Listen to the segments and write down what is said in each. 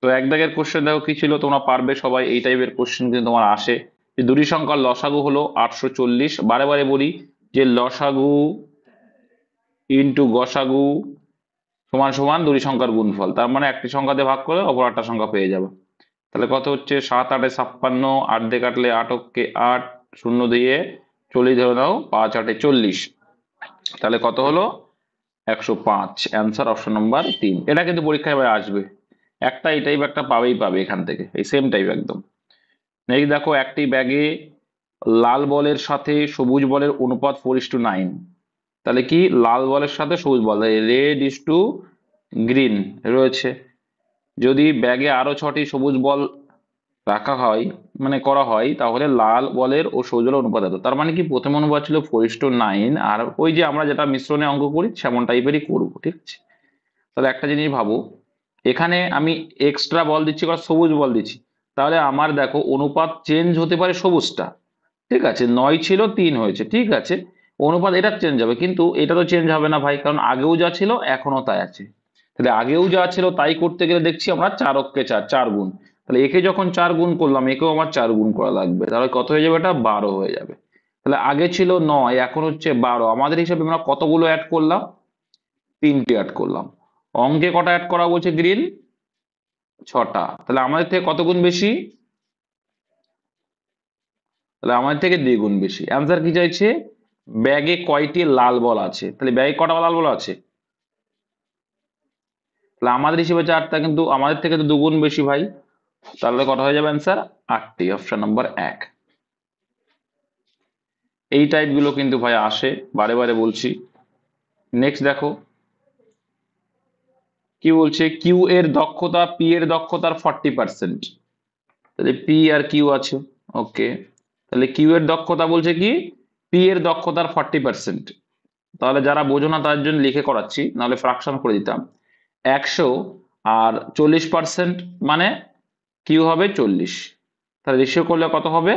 তো এক দাগের কোশ্চেন দেখো কি ছিল, তোমরা পারবে সবাই, এই টাইপের কোশ্চেন কিন্তু তোমার আসে। যে দুটি সংখ্যার লসাগু হলো 840, বারে বারে বলি যে লসাগু ইন্টু গসাগু সমান সমান দুটি সংখ্যার গুণফল, তার মানে একটি সংখ্যা দিয়ে ভাগ করে অপর একটা সংখ্যা পেয়ে যাবে। তাহলে কত হচ্ছে, 7 8 56, 8 দিয়ে কাটলে 8 8, শূন্য দিয়ে 40 ধরে নাও, 5 8 40, তাহলে কত হলো 105। Answer option number 3। এটা কিন্তু পরীক্ষায় এবার আসবে, একটা এই টাইপ একটা পাবেই পাবে এখান থেকে, এই সেম টাইপ একদম। নেক্সট দেখো, একটি ব্যাগে লাল বলের সাথে সবুজ বলের অনুপাত 4:9। তাহলে কি, লাল বলের সাথে সবুজ বল, রেড ইস টু গ্রিন রয়েছে। যদি ব্যাগে আরো 6টি সবুজ বল রাখা হয়, মানে করা হয়, তাহলে লাল বলের ও সবুজ বলের অনুপাত এত। তার মানে কি, প্রথম অনুপাত ছিল 4:9, আর ওই যে আমরা যেটা মিশ্রণে অঙ্ক করি সেমন টাইপেরই করবো, ঠিক আছে। তাহলে একটা জিনিস ভাবো, এখানে আমি এক্সট্রা বল দিচ্ছি বা সবুজ বল দিচ্ছি, তাহলে আমার দেখো অনুপাত চেঞ্জ হতে পারে সবুজটা, ঠিক আছে, 9 ছিল 3 হয়েছে, ঠিক আছে, অনুপাত এটা চেঞ্জ হবে, কিন্তু এটা তো চেঞ্জ হবে না ভাই, কারণ আগেও যা ছিল এখনো তাই আছে। তাহলে আগেও যা ছিল তাই করতে গেলে দেখছি আমরা 4 অক্ষে 4, 4 গুণ। তাহলে একে যখন 4 গুণ করলাম, একেও আমার 4 গুণ করা লাগবে, তাহলে কত হয়ে যাবে, এটা 12 হয়ে যাবে। তাহলে আগে ছিল 9, এখন হচ্ছে 12, আমাদের হিসাবে আমরা কতগুলো অ্যাড করলাম, 3টে অ্যাড করলাম। অঙ্কে কটা অ্যাড করা বলছে গ্রিন, 6টা, তাহলে আমাদের থেকে কত গুণ বেশি, তাহলে আমাদের থেকে 2 গুণ বেশি। অ্যান্সার কি চাইছে, ব্যাগে কয়টি লাল বল আছে, তাহলে ব্যাগে কটা লাল বল আছে, তাহলে আমাদের হিসেবে 4টা, কিন্তু আমাদের থেকে তো 2 গুণ বেশি ভাই, তাহলে কটা হয়ে যাবে অ্যান্সার, 8টি, অপশন নম্বর 1। এই টাইপ গুলো কিন্তু ভাই আসে, বারে বারে বলছি। নেক্সট দেখো কি বলছে, কিউ এর দক্ষতা পি এর দক্ষতার 40%। তাহলে পি আর কিউ আছে, ওকে, তাহলে কিউ এর দক্ষতা বলছে কি, পি এর দক্ষতার 40%। তাহলে যারা বোঝো না তার জন্য লিখে করাচ্ছি, নাহলে ফ্রাকশন করে দিতাম। 100 আর 40%, মানে কিউ হবে 40, তাহলে রেশিও করলে কত হবে,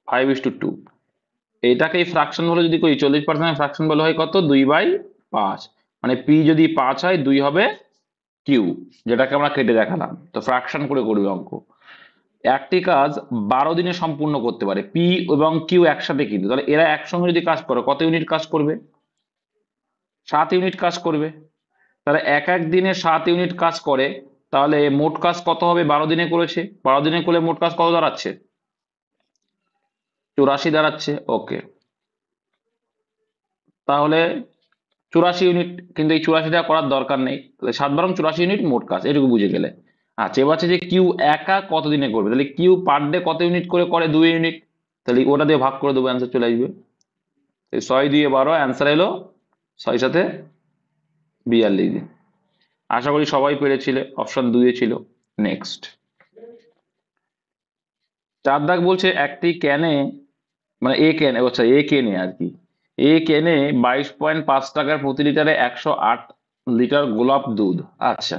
5:2। এটাকেই ফ্রাকশন বলে যদি করি, 40% ফ্রাকশন বলে হয় কত, 2/5, মানে পি যদি 5 হয়, 2 হবে কিউ, যেটাকে আমরা কেটে দেখালাম। তো ফ্রাকশন করে করবে অঙ্ক। একটি কাজ 12 দিনে সম্পূর্ণ করতে পারে পি এবং কিউ একসাথে, কিন্তু তাহলে এরা একসঙ্গে যদি কাজ করে কত ইউনিট কাজ করবে, 7 ইউনিট কাজ করবে। তাহলে এক এক দিনে 7 ইউনিট কাজ করে, তাহলে মোট কাজ কত হবে, 12 দিনে করেছে, 12 দিনে করলে মোট কাজ কত দাঁড়াচ্ছে, 84 দাঁড়াচ্ছে, ওকে। তাহলে 84 ইউনিট, কিন্তু এই 84টা করার দরকার নেই, তাহলে 7 × 84 ইউনিট মোট কাজ, এটুকু বুঝে গেলে। আচ্ছা, এবার হচ্ছে যে কিউ একা কত দিনে করবে, তাহলে কিউ পার ডে কত ইউনিট করে করে, 2 ইউনিট, তাহলে ওটা দিয়ে ভাগ করে দেবো, অ্যান্সার চলে আসবে। 6 2 12, অ্যান্সার এলো 6 7 42। আশা করি সবাই পেরেছিলে, অপশন 2 ছিল। নেক্সট 4 দাগ বলছে, একটি ক্যানে, মানে এ ক্যানে, আচ্ছা এ কেনে আর কি, এ কেনে 22.5 টাকার প্রতি লিটারে 108 লিটার গোলাপ দুধ। আচ্ছা,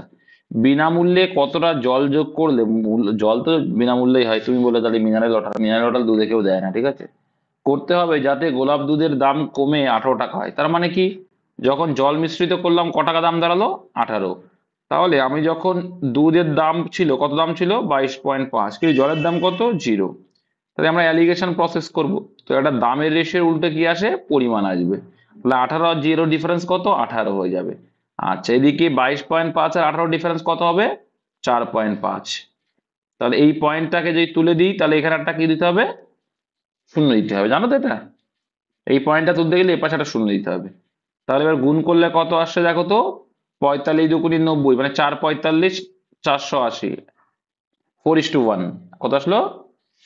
বিনামূল্যে কতটা জল যোগ করলে, জল তো বিনামূল্যেই হয়, তুমি বলে তাহলে মিনারেল ওয়াটার, মিনারেল ওয়াটার দুধে কেউ দেয় না, ঠিক আছে, করতে হবে যাতে গোলাপ দুধের দাম কমে 18 টাকা হয়। তার মানে কি, যখন জল মিশ্রিত করলাম ক টাকা দাম দাঁড়ালো, 18। তাহলে আমি যখন দুধের দাম ছিল, কত দাম ছিল, 22.5, কিন্তু জলের দাম কত, 0। তাহলে আমরা অ্যালিগেশন প্রসেস করব, তো এটা দামের রেশিওর উল্টে কি আসে, পরিমাণ আসবে, তাহলে 18 আর 0 ডিফারেন্স কত, 18 হয়ে যাবে। আচ্ছা, এদিকে 22.5 আর 18 ডিফারেন্স কত হবে, 4.5। তাহলে এই পয়েন্টটাকে যদি তুলে দিই, তাহলে এখানে একটা কি দিতে হবে, শূন্য দিতে হবে, জানো তো এটা, এই পয়েন্টটা তুলতে গেলে এ পাশে একটা শূন্য দিতে হবে। তাহলে এবার গুণ করলে কত আসছে দেখো তো, 45 দুগুণি 90, মানে 4 45 480, 4:1, কত আসলো,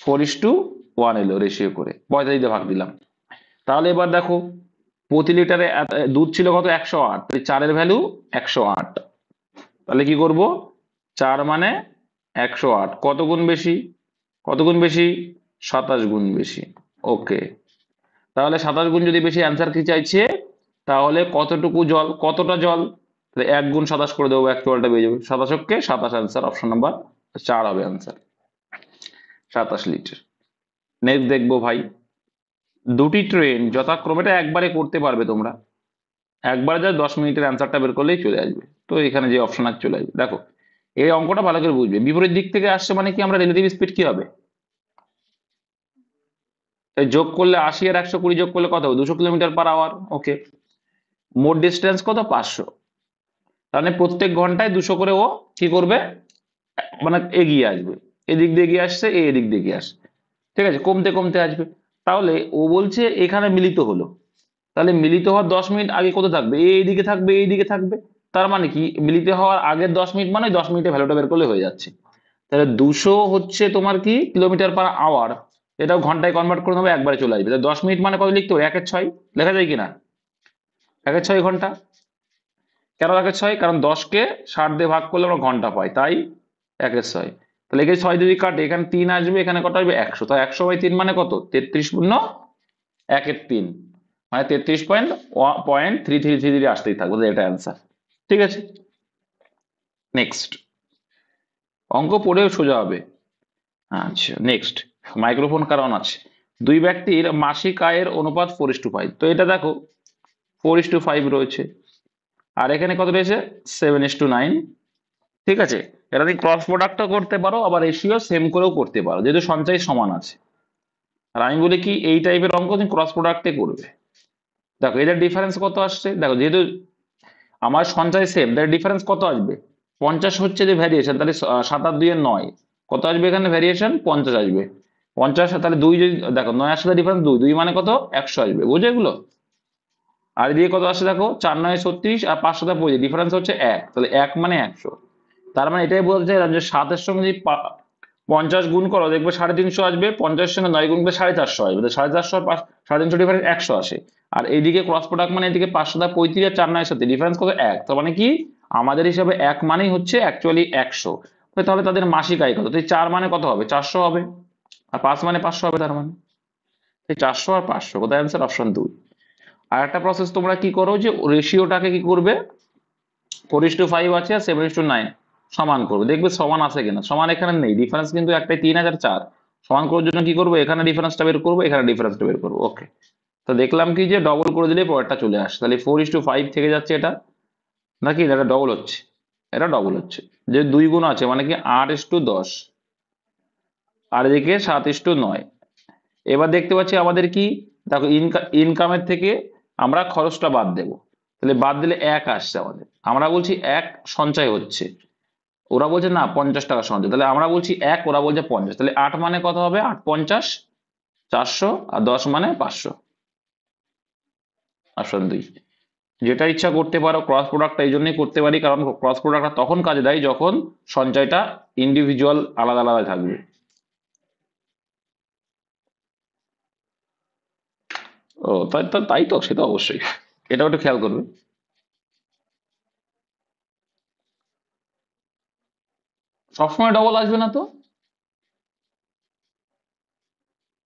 4:1 এলো রেশিও করে, 45 দিয়ে ভাগ দিলাম। তাহলে এবার দেখো, প্রতি লিটারে দুধ ছিল কত, 108, তাহলে 4-এর ভ্যালু 108। তাহলে কি করব, 4 মানে 108, কত গুণ বেশি, কত গুণ বেশি, 27 গুণ বেশি, ওকে। তাহলে 27 গুণ যদি বেশি, অ্যান্সার কি চাইছে, তাহলে কতটুকু জল, কতটা জল, তাহলে 1 গুণ 27 করে দেবো, অ্যাকচুয়ালটা বেরিয়ে যাবে, 27 27, অ্যান্সার অপশন নাম্বার 4 হবে অ্যান্সার, 27 লিটার। নেক্সট দেখবো ভাই, দুটি ট্রেন যথাক্রমে, এটা একবারে করতে পারবে তোমরা, একবারে যা 10 মিনিটের অ্যান্সারটা বের করলেই চলে আসবে, তো এখানে যে অপশন আছে চলে আসবে। দেখো, এই অঙ্কটা ভালো করে বুঝবে। বিপরীত দিক থেকে আসছে মানে কি, আমরা রিলেটিভ স্পিড কি হবে, এই যোগ করলে 80 আর 120 যোগ করলে কত হবে, 200 কিলোমিটার/আওয়ার। ওকে, মোট ডিস্টেন্স কত, 500। তাহলে প্রত্যেক ঘন্টায় 200 করে ও কি করবে, মানে এগিয়ে আসবে, এদিক দিয়ে এগিয়ে আসছে, এদিক দিয়ে এগিয়ে আসছে, ঠিক আছে, কমতে কমতে আসবে। তাহলে ও বলছে এখানে মিলিত হলো, তাহলে মিলিত হওয়ার 10 মিনিট আগে কত থাকবে, এইদিকে থাকবে, এইদিকে থাকবে। তার মানে কি, মিলিত হওয়ার আগের 10 মিনিট মানে 10 মিনিটে ভ্যালুটা বের করলে হয়ে যাচ্ছে। তাহলে 200 হচ্ছে তোমার কি কিলোমিটার/আওয়ার, এটাও ঘন্টায় কনভার্ট করে নেবে, একবারে চলে আসবে। তাহলে 10 মিনিট মানে কত লিখতে হবে, 1/6 লেখা যায় কিনা, 1/6 ঘন্টা। কেন 1/6, কারণ 10কে 60 দিয়ে ভাগ করলে আমরা ঘন্টা পাই, তাই 1/6। তাহলে এখানে 6 যদি কাটে, এখানে 3 আসবে, এখানে কত আসবে, 100। তাই 100/3 মানে কত, 33 পূর্ণ 1/3, মানে 33.333 আসতেই থাকবে, তাহলে এটা অ্যান্সার। ঠিক আছে, নেক্সট অঙ্ক পড়েও সোজা হবে। আচ্ছা নেক্সট, মাইক্রোফোন কারণ আছে, দুই ব্যক্তির মাসিক আয়ের অনুপাত 4:5। তো এটা দেখো 4:5 রয়েছে, আর এখানে কত রয়েছে, 7:9। ঠিক আছে, এটা তুমি ক্রস প্রোডাক্টও করতে পারো, আবার রেশিও সেম করেও করতে পারো, যেহেতু সঞ্চয় সমান আছে। আর আমি বলি কি, এই টাইপের অঙ্ক তুমি ক্রস প্রোডাক্টে করবে। দেখো এদের ডিফারেন্স কত আসছে, দেখো যেহেতু আমার সঞ্চয় সেম, তার ডিফারেন্স কত আসবে, 50 হচ্ছে যে ভ্যারিয়েশন, তাহলে 7 আর 2 এর 9, কত আসবে এখানে ভ্যারিয়েশন, 50 আসবে। 50, তাহলে 2 যদি দেখো 9 এর সাথে ডিফারেন্স 2, 2 মানে কত, 100 আসবে, বুঝে এগুলো। আর এদিকে কত আসছে দেখো, 4 9 36 আর 5 7 25, ডিফারেন্স হচ্ছে 1, তাহলে 1 মানে 100। তার মানে এটাই বলতে চাইলাম যে 7 এর সঙ্গে যদি 50 গুণ করো, দেখবে 350 আসবে, 50 এর সঙ্গে 9 গুণ করলে 450 আসবে, 450 আর 350 ডিফারেন্স 100 আসে। আর এইদিকে ক্রস প্রোডাক্ট মানে এদিকে 5 7 35 আর 4 9 সাথে ডিফারেন্স কত, 1। তার মানে কি, আমাদের হিসাবে 1 মানেই হচ্ছে অ্যাকচুয়ালি 100। তাহলে তাদের মাসিক আয় কত, তাই 4 মানে কত হবে, 400 হবে, আর 5 মানে 500 হবে, তার মানে এই 400 আর 500, কোথায় অ্যান্সার, অপশন 2। আর একটা প্রসেস তোমরা কি করো, যে রেশিওটাকে কি করবে, 4:5 আছে আর 7:9 সমান করবে, দেখবে সমান আছে কিনা, সমান এখানে নেই, ডিফারেন্স কিন্তু একটাই 3 আর 4। সমান করার জন্য কি করবো, এখানে ডিফারেন্সটা বের করবো, এখানে ডিফারেন্সটা বের করবো। ওকে, তো দেখলাম কি যে ডবল করে দিলে পরেরটা চলে আসে, তাহলে 4:5 থেকে যাচ্ছে এটা, নাকি এটা ডবল হচ্ছে, এটা ডবল হচ্ছে, যে 2 গুণ আছে মানে কি 8:10, আর এদিকে 7:9। এবার দেখতে পাচ্ছি আমাদের কি, দেখো ইনকামের থেকে আমরা খরচটা বাদ দেবো, তাহলে বাদ দিলে 1 আসছে আমাদের, আমরা বলছি 1 সঞ্চয় হচ্ছে, ওরা বলছে না 50 টাকা সঞ্চয়, তাহলে আমরা বলছি 1, ওরা বলছে 50, তাহলে 8 মানে কত হবে, 8 50 400, আর 10 মানে 500, অপশন 2। যেটা ইচ্ছা করতে পারো, ক্রস প্রোডাক্টটা এই জন্যই করতে পারি কারণ ক্রস প্রোডাক্টটা তখন কাজে দেয় যখন সঞ্চয়টা ইন্ডিভিজুয়াল আলাদা আলাদা থাকবে। ও তাই তাই তাই তো, সেটা অবশ্যই, এটাও একটু খেয়াল করবে। সবসময় ডবল আসবে না তো,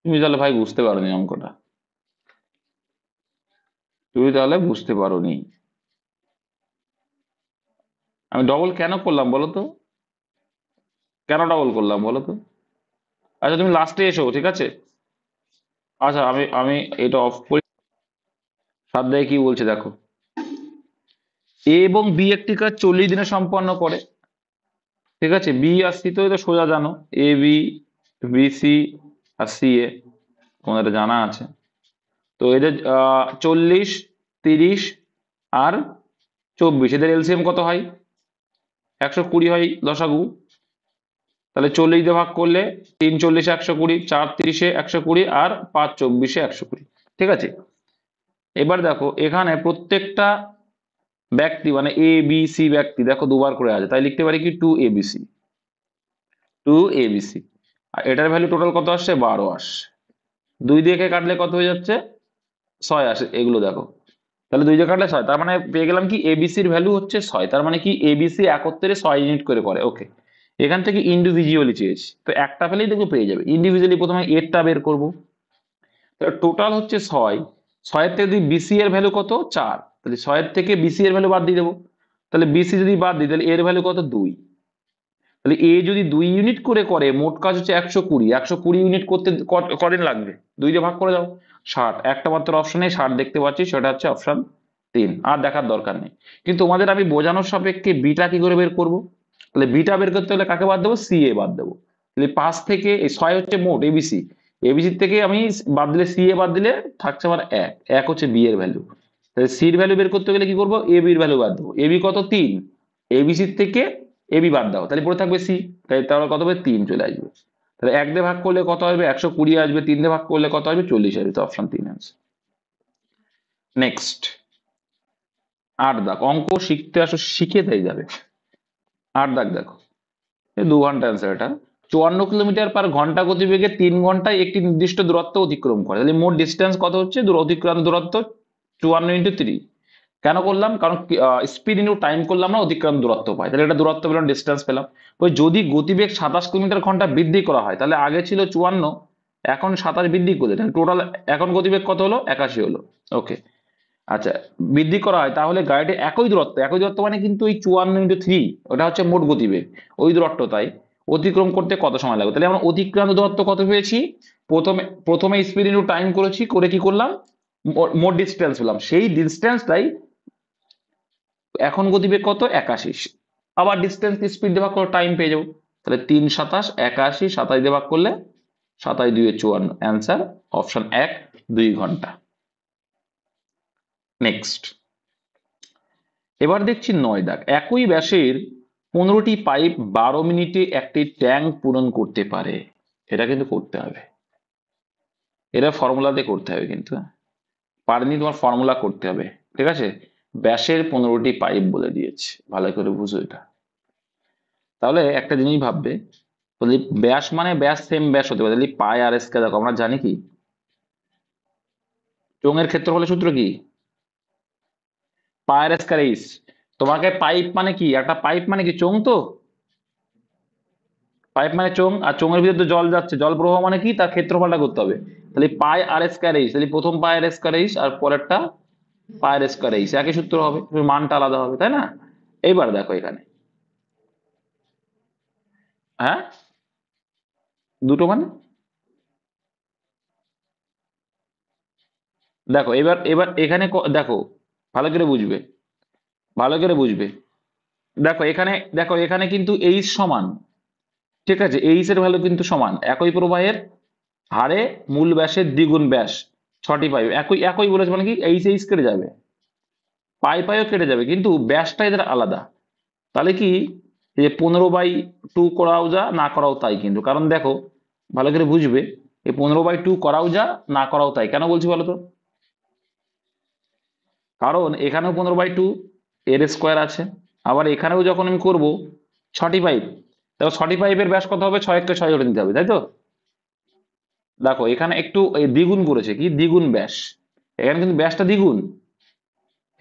তুমি তাহলে ভাই বুঝতে পারোনি অঙ্কটা, তুমি তাহলে বুঝতে পারোনি। আমি ডবল কেন করলাম বলো তো, কেন ডবল করলাম বলো তো। আচ্ছা তুমি লাস্টে এসো, ঠিক আছে। আচ্ছা আমি আমি এটা অফ করি। সাধ্যায় কি বলছে দেখো, এ এবং বি একটি কাজ 40 দিনে সম্পন্ন করে। ঠিক আছে, বি আর সি তো এটা সোজা জানো, A B, B C R C এ, তোমাদের এটা জানা আছে। তো এদের 40, 30 আর 24, এদের এলসিএম কত হয়, 120 হয় লসাগু। তাহলে 40 দিয়ে ভাগ করলে 3 40 120, 4 30 120, আর 5 24 120। ঠিক আছে, এবার দেখো এখানে প্রত্যেকটা ব্যক্তি মানে এ বি সি ব্যক্তি দেখো দুবার করে আছে, তাই লিখতে পারি কি 2 ABC, 2 ABC। আর এটার ভ্যালু টোটাল কত আসছে, 12 আসছে। 2 দিয়ে কে কাটলে কত হয়ে যাচ্ছে, 6 আসে, এগুলো দেখো। তাহলে 2 দিয়ে কাটলে 6, তার মানে পেয়ে গেলাম কি এবিসির ভ্যালু হচ্ছে 6, তার মানে কি এবিসি একত্রে 6 ইউনিট করে। ওকে, এখান থেকে ইন্ডিভিজুয়ালি চেয়েছি, তো একটা পেলেই দেখো পেয়ে যাবে। ইন্ডিভিজুয়ালি প্রথমে এরটা বের করবো, টোটাল হচ্ছে 6, 6 থেকে যদি বিসি এর ভ্যালু কত, 4, তাহলে 6 থেকে বিসি এর ভ্যালু বাদ দিয়ে দেবো। তাহলে বিসি যদি বাদ দিই তাহলে এর ভ্যালু কত, 2। তাহলে এ যদি 2 ইউনিট করে মোট কাজ হচ্ছে 120, 120 ইউনিট করতে কদিন লাগবে, 2 দিয়ে ভাগ করে দাও, 60। একটা মাত্র অপশনে 60 দেখতে পাচ্ছি, সেটা হচ্ছে অপশন 3, আর দেখার দরকার নেই। কিন্তু তোমাদের আমি বোঝানোর সাপেক্ষে বিটা কি করে বের করব, তাহলে বিটা বের করতে হলে কাকে বাদ দেবো, সি এ বাদ দেবো। তাহলে 5 থেকে এই 6 হচ্ছে মোট এবিসি, এবিসি থেকে আমি বাদ দিলে সি এ বাদ দিলে থাকছে আমার 1, 1 হচ্ছে বি এর ভ্যালু। তাহলে সির ভ্যালু বের করতে গেলে কি করবো, এ বির ভ্যালু বাদ দেবো। এবি কত 3, এবিসির থেকে এবি বাদ দাও, তাহলে পড়ে থাকবে সি, তাহলে কত হবে 3 চলে আসবে। তাহলে 1 দিয়ে ভাগ করলে কত আসবে 120 আসবে, 3 দিয়ে ভাগ করলে কত আসবে 40 আসবে, তো অপশন 3 আনসার। নেক্সট 8 দাগ, অঙ্ক শিখতে আসো শিখে তাই যাবে। 8 দাগ দেখো, 2 ঘন্টা অ্যান্সার এটা। 54 কিলোমিটার পার ঘন্টা গতিবেগে 3 ঘন্টায় একটি নির্দিষ্ট দূরত্ব অতিক্রম করে, তাহলে মোট ডিস্টেন্স কত হচ্ছে, অতিক্রান্ত দূরত্ব 54 ইন্টু 3। কেন করলাম, কারণ স্পিড ইন্টু টাইম করলাম না, অতিক্রান্ত দূরত্ব পাই, তাহলে এটা দূরত্ব পেলাম, ডিস্টেন্স পেলাম। ওই যদি গতিবেগ 27 কিলোমিটার ঘন্টা বৃদ্ধি করা হয়, তাহলে আগে ছিল 54, এখন 27 বৃদ্ধি করলে টোটাল এখন গতিবেগ কত হলো 81 হলো। ওকে, আচ্ছা, বৃদ্ধি করা হয় তাহলে গাড়িটি একই দূরত্ব মানে কিন্তু ওই 54 ইন্টু 3 ওটা হচ্ছে মোট গতিবেগ, ওই দূরত্ব তাই অতিক্রম করতে কত সময় লাগবে, তাহলে আমরা অতিক্রান্ত দূরত্ব কত পেয়েছি, প্রথমে স্পিড ইন্টু টাইম করেছি, করে কি করলাম মোট ডিস্টেন্স পেলাম, সেই ডিস্টেন্সটাই এখন গতিবেগ কত 81, আবার ডিস্টেন্স স্পিড দিয়ে ভাগ করে টাইম পেয়ে যাবো, তাহলে 3 27 81, 27 দিয়ে ভাগ করলে 27 2 54, অ্যান্সার অপশন 1, 2 ঘন্টা। নেক্সট এবার দেখছি 9 দাগ, একই ব্যাসের 15টি পাইপ 12 মিনিটে একটি ট্যাঙ্ক পূরণ করতে পারে, এটা কিন্তু করতে হবে, এটা ফর্মুলাতে করতে হবে, কিন্তু পারেনি তোমার ফর্মুলা করতে হবে, ঠিক আছে। ব্যাসের 15টি পাইপ বলে দিয়েছে, ভালো করে বুঝো এটা। তাহলে একটা জিনিস ভাববে, ব্যাস মানে ব্যাস সেম ব্যাস হতে পারে, তাহলে পাই আর স্কয়ার, দেখো আমরা জানি কি চোঙের ক্ষেত্রফলের সূত্র কি, পাই আর স্কয়ার এইচ। তোমাকে পাইপ মানে কি, একটা পাইপ মানে কি চোঙ, তো পাইপ মানে চোঙ, আর চোঙের ভিতরে তো জল যাচ্ছে, জল প্রবাহ মানে কি তার ক্ষেত্রফলটা করতে হবে, তাহলে পাই আর স্কয়ার এইচ, তাহলে প্রথম পাই আর স্কয়ার এইচ আর পরেরটা পাই আর স্কয়ার এইচ, একই সূত্র হবে, মানটা আলাদা হবে, তাই না। এইবার দেখো এখানে, হ্যাঁ দুটো মানে দেখো, এবার এবার এখানে দেখো, ভালো করে বুঝবে, ভালো করে বুঝবে, দেখো এখানে, দেখো এখানে কিন্তু এইচ সমান, ঠিক আছে, এইচ এর ভ্যালু কিন্তু সমান, একই প্রবাহের হারে মূল ব্যাসের দ্বিগুণ ব্যাস, 6টি পাইপ, একই একই বলেছে মানে কি এইচ এইচ কেটে যাবে, পাই পাইও কেটে যাবে, কিন্তু ব্যাসটা এদের আলাদা, তাহলে কি এই যে 15/2 করাও যা না করাও তাই, কিন্তু কারণ দেখো ভালো করে বুঝবে, এই 15/2 করাও যা না করাও তাই, কেন বলছি বলো তো, কারণ এখানেও 15/2 এর স্কোয়ার আছে, আবার এখানেও যখন আমি করব 6টি পাইপ, দেখো 6টি পাইপের ব্যাস কত হবে, 6 কে 6 ধরে নিতে হবে, তাই তো। দেখো এখানে একটু দ্বিগুণ করেছে, কি দ্বিগুণ ব্যাস, এখানে কিন্তু ব্যাসটা দ্বিগুণ।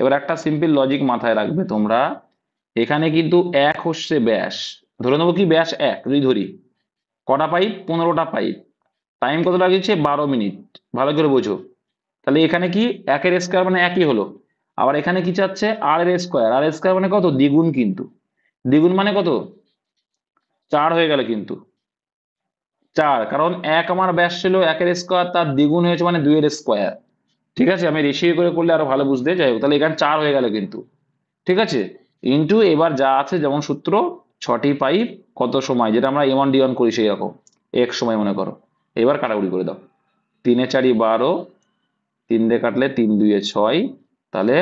এবার একটা সিম্পল লজিক মাথায় রাখবে তোমরা, এখানে কিন্তু 1 হচ্ছে ব্যাস, ধরে নেবো কি ব্যাস 1 যদি ধরি, কটা পাইপ 15টা পাইপ, টাইম কত লাগিয়েছে 12 মিনিট, ভালো করে বোঝো, তাহলে এখানে কি 1 এর স্কোয়ার মানে একই হলো, আবার এখানে কি চাচ্ছে আর এর স্কোয়ার, আর স্কোয়ার মানে কত দ্বিগুণ, কিন্তু দ্বিগুণ মানে কত 4 হয়ে গেল, কিন্তু 4, কারণ 1 আমার ব্যাস ছিল 1 এর স্কোয়ার, তার দ্বিগুণ হয়েছে মানে 2 এর স্কোয়ার, ঠিক আছে, আমি রেশিও করে করলে আরো ভালো বুঝতে, যাই হোক, তাহলে এখানে 4 হয়ে গেল কিন্তু, ঠিক আছে, ইন্টু এবার যা আছে যেমন সূত্র 6টি পাইপ কত সময়, যেটা আমরা এম ওয়ান ডি ওয়ান করি সেই রকম এক সময় মনে করো, এবার কাটাকুটি করে দাও, 3 এ 4 12, 3 দিয়ে কাটলে 3 2 6, তাহলে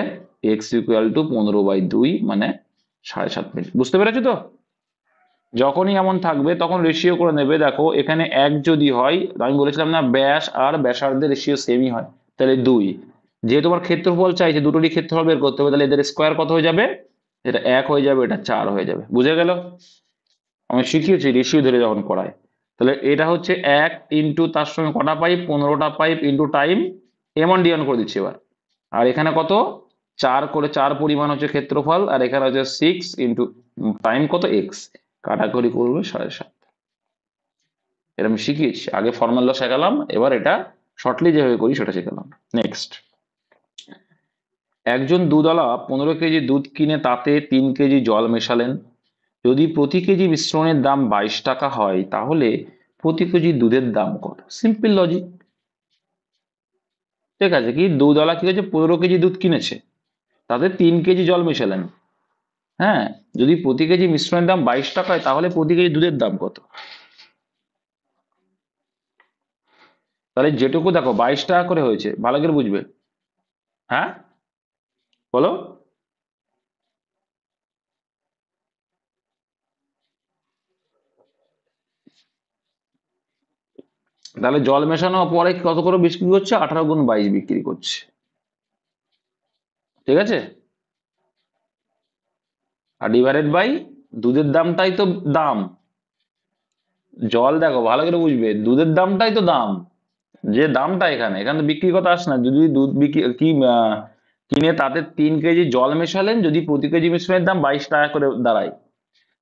এক্স ইকুয়াল টু 15/2 মানে 7.5 মিনিট, বুঝতে পেরেছো তো। যখনই এমন থাকবে তখন রেশিও করে নেবে, দেখো এখানে 1 যদি হয়, আমি বলেছিলাম না ব্যাস আর ব্যাসার্ধের রেশিও সেমই হয়, তাহলে 2, যেহেতু তোমার ক্ষেত্রফল চাইছে দুটোরই ক্ষেত্রফল বের করতে হবে, তাহলে এদের স্কোয়ার কত হয়ে যাবে, এটা 1 হয়ে যাবে, এটা 4 হয়ে যাবে, বুঝে গেল, আমি শিখিয়েছি রেশিও ধরে যখন করায়, তাহলে এটা হচ্ছে 1 ইন্টু তার সঙ্গে কটা পাইপ 15টা পাইপ ইন্টু টাইম, এমন ডিওয়ান করে দিচ্ছি এবার, আর এখানে কত 4 করে, 4 পরিমাণ হচ্ছে ক্ষেত্রফল, আর এখানে হচ্ছে 6 ইন্টু টাইম কত এক্স, কাটাকুটি করবে 7.5, এটা আমি শিখিয়েছি, আগে ফর্মুলা শেখালাম, এবার এটা শর্টলি যেভাবে করি সেটা শেখালাম। নেক্সট, একজন দুধওয়ালা 15 কেজি দুধ কিনে তাতে 3 কেজি জল মেশালেন, যদি প্রতি কেজি মিশ্রণের দাম 22 টাকা হয়, তাহলে প্রতি কেজি দুধের দাম কত, সিম্পল লজিক, ঠিক আছে, কি দুধওয়ালা কি হচ্ছে 15 কেজি দুধ কিনেছে, তাতে 3 কেজি জল মেশালেন, হ্যাঁ, যদি প্রতি কেজি মিশ্রণের দাম 22 টাকা হয় তাহলে প্রতি কেজি দুধের দাম কত? তাহলে যেটুকু দেখো 22 টাকা করে হয়েছে, ভালো করে বুঝবে। হ্যাঁ, বলো। তাহলে জল মেশানোর পরে কত করে বিক্রি করছে? 18 × 22 বিক্রি করছে। ঠিক আছে, আর ডিভাইডেড বাই দুধের দামটাই তো দাম। জল দেখো ভালো করে বুঝবে, দুধের দামটাই তো দাম। যে দামটা এখানে এখানে তো বিক্রি কথা আসে না। যদি দুধ বিক্রি কি কিনে তাতে 3 কেজি জল মেশালেন, যদি প্রতি কেজি মিশ্রণের দাম 22 টাকা করে দাঁড়ায়,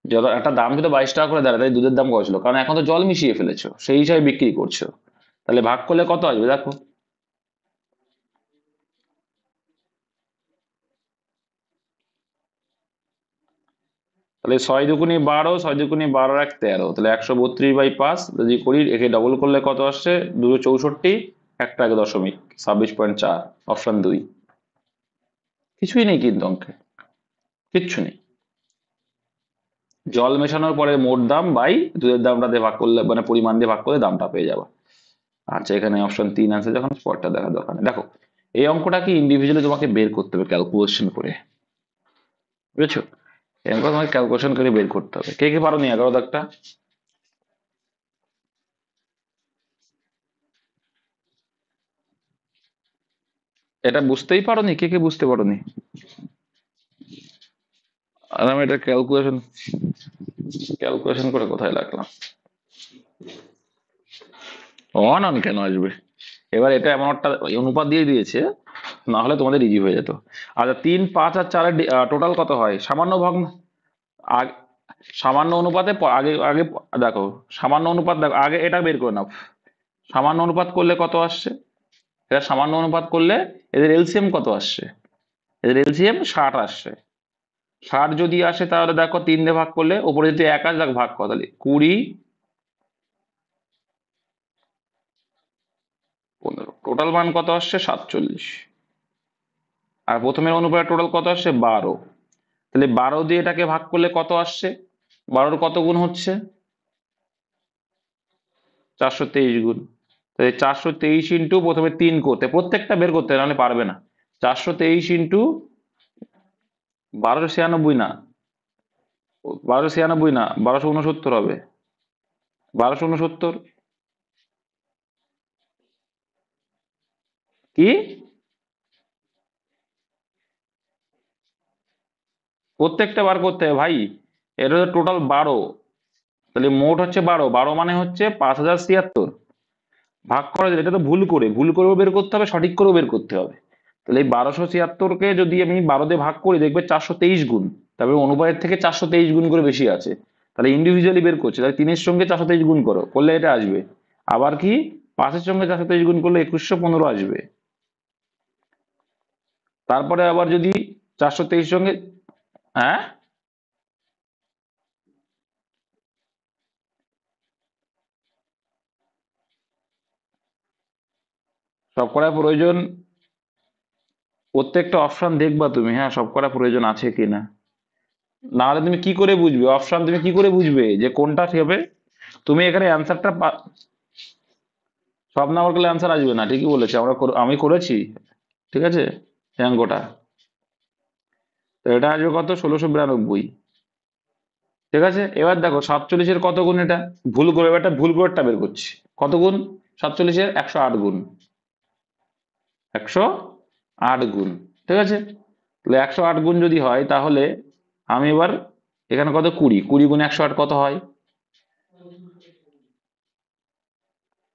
যত একটা দাম যদি 22 টাকা করে দাঁড়ায়, তাই দুধের দাম কত ছিল? কারণ এখন তো জল মিশিয়ে ফেলেছো, সেই হিসাবে বিক্রি করছো। তাহলে ভাগ করলে কত আসবে দেখো। তাহলে 6 × 2 = 12, 6 × 2 = 13, তাহলে 132/5 যদি করি, একে ডবল করলে কত আসছে? 264, 1 দশমিক 26.4, অপশন 2। কিছুই নেই কিন্তু অঙ্কে, কিচ্ছু নেই। জল মেশানোর পরে মোট দাম বাই দুধের দামটা দিয়ে ভাগ করলে, মানে পরিমাণ দিয়ে ভাগ করলে দামটা পেয়ে যাবে। আচ্ছা, এখানে অপশন 3 আছে, যখন স্পটটা দেখার দরকার নেই। দেখো, এই অঙ্কটাকে ইন্ডিভিজুয়ালি তোমাকে বের করতে হবে ক্যালকুলেশন করে, বুঝেছো? এই অঙ্ক তোমাকে ক্যালকুলেশন করে বের করতে হবে। কে কে পারো নি 11 দাগটা? এটা বুঝতেই পারোনি? কে কে বুঝতে পারোনি? আর আমি এটা ক্যালকুলেশন ক্যালকুলেশন করে কোথায় রাখলাম? অন অন কেন আসবে? এবার এটা এমন একটা অনুপাত দিয়ে দিয়েছে, না হলে তোমাদের ইজি হয়ে যেত। আচ্ছা, 3, 5 আর 4-এর টোটাল কত হয়? সামান্য ভাগ আগে, সামান্য অনুপাতে আগে আগে দেখো, সামান্য অনুপাত দেখো আগে, এটা বের করে নাও। সামান্য অনুপাত করলে কত আসছে? এটা সামান্য অনুপাত করলে এদের এলসিএম কত আসছে? এদের এলসিএম 60 আসছে। 60 যদি আসে তাহলে দেখো 3 দিয়ে ভাগ করলে, ওপরে যদি 1 আসে ভাগ কত, তাহলে 20, 15, টোটাল মান কত আসছে? 47। আর প্রথমের অনুপাতের টোটাল কত আসছে? 12। তাহলে 12 দিয়ে এটাকে ভাগ করলে কত আসছে? 12-র কত গুণ হচ্ছে? 423 গুণ। তাহলে 423 ইন্টু, প্রথমে 3 করতে, প্রত্যেকটা বের করতে, নাহলে পারবে না। 423 ইন্টু 1296 না, 1296 না, 1269 হবে। 1269 কি? প্রত্যেকটা বার করতে হবে ভাই। এটা হচ্ছে টোটাল 12, তাহলে মোট হচ্ছে 12, 12 মানে হচ্ছে 5076। ভাগ করা যায়, এটা তো ভুল করেও বের করতে হবে, সঠিক করেও বের করতে হবে। তাহলে এই 1276-কে যদি আমি 12 দিয়ে ভাগ করি, দেখবে 423 গুণ, তারপরে অনুপাতের থেকে 423 গুণ করে বেশি আছে। তাহলে ইন্ডিভিজুয়ালি বের করছে, তাহলে 3-এর সঙ্গে 423 গুণ করলে এটা আসবে। আবার কি, 5-এর সঙ্গে 423 গুণ করলে 2115 আসবে। তারপরে আবার যদি 423 সঙ্গে, হ্যাঁ, সব করা প্রয়োজন, প্রত্যেকটা অপশন দেখবা তুমি, হ্যাঁ, সব করা প্রয়োজন আছে কিনা। না হলে তুমি কি করে বুঝবে অপশন, তুমি কি করে বুঝবে যে কোনটা হবে? তুমি এখানে অ্যান্সারটা সব নাম্বার করলে অ্যান্সার আসবে না, ঠিকই বলেছি, আমি করেছি। ঠিক আছে, এই অঙ্কটা, তো এটা আসবে কত? 1692। ঠিক আছে, এবার দেখো 47-এর কত গুণ এটা? ভুল করে, এবার একটা ভুল করেটা বের করছি। কত গুণ 47-এর? 108 গুণ। 108 গুণ। ঠিক আছে, তাহলে 108 গুণ যদি হয়, তাহলে আমি এবার এখানে কত, 20, 20 গুণ 108 কত হয়?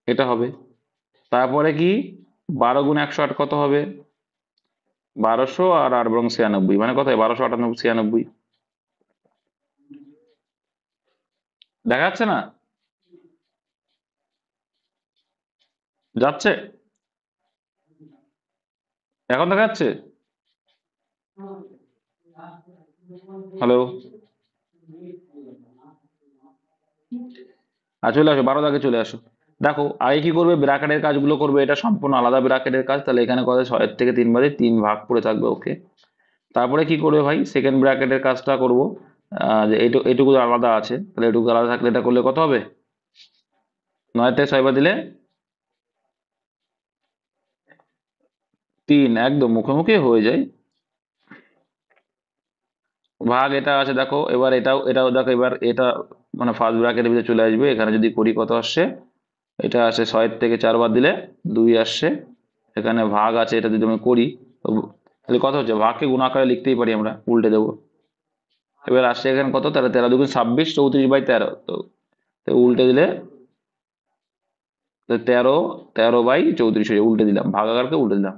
এটা হবে। তারপরে কি, 12 গুণ 108 কত হবে? 1200, আর 8 বরং 96, মানে কত হয়? 1298, 96। দেখা যাচ্ছে না? যাচ্ছে? এখন দেখা যাচ্ছে? হ্যালো? আর চলে আসো, 12 দাগে চলে আসো। দেখো আগে কি করবে, ব্র্যাকেটের কাজগুলো করবে, এটা সম্পূর্ণ আলাদা ব্র্যাকেটের কাজ। তাহলে এখানে কত? 6-এর থেকে 3 বাদে 3 ভাগ পড়ে থাকবে, ওকে। তারপরে কি করবে ভাই, সেকেন্ড ব্র্যাকেটের কাজটা করবো। যে এইটুকু আলাদা আছে, তাহলে এটুকু আলাদা থাকলে এটা করলে কত হবে, 9 থেকে 6 বাদ দিলে 3, একদম মুখোমুখি হয়ে যায়। ভাগ এটা আছে দেখো, এবার এটাও দেখো, এবার এটা মানে ফার্স্ট ব্র্যাকেটের ভিতরে চলে আসবে। এখানে যদি করি কত আসছে, এটা আসে 6 থেকে 4 বাদ দিলে 2 আসছে। এখানে ভাগ আছে, এটা যদি আমি করি তো তাহলে কত হচ্ছে, ভাগকে গুণ আকারে লিখতেই পারি আমরা, উল্টে দেবো। এবার আসছে এখানে কত, তাহলে 13 দুগুণ 26, 34/13, তো উল্টে দিলে 13/34 হয়ে উল্টে দিলাম, ভাগ আকারকে উল্টে দিলাম।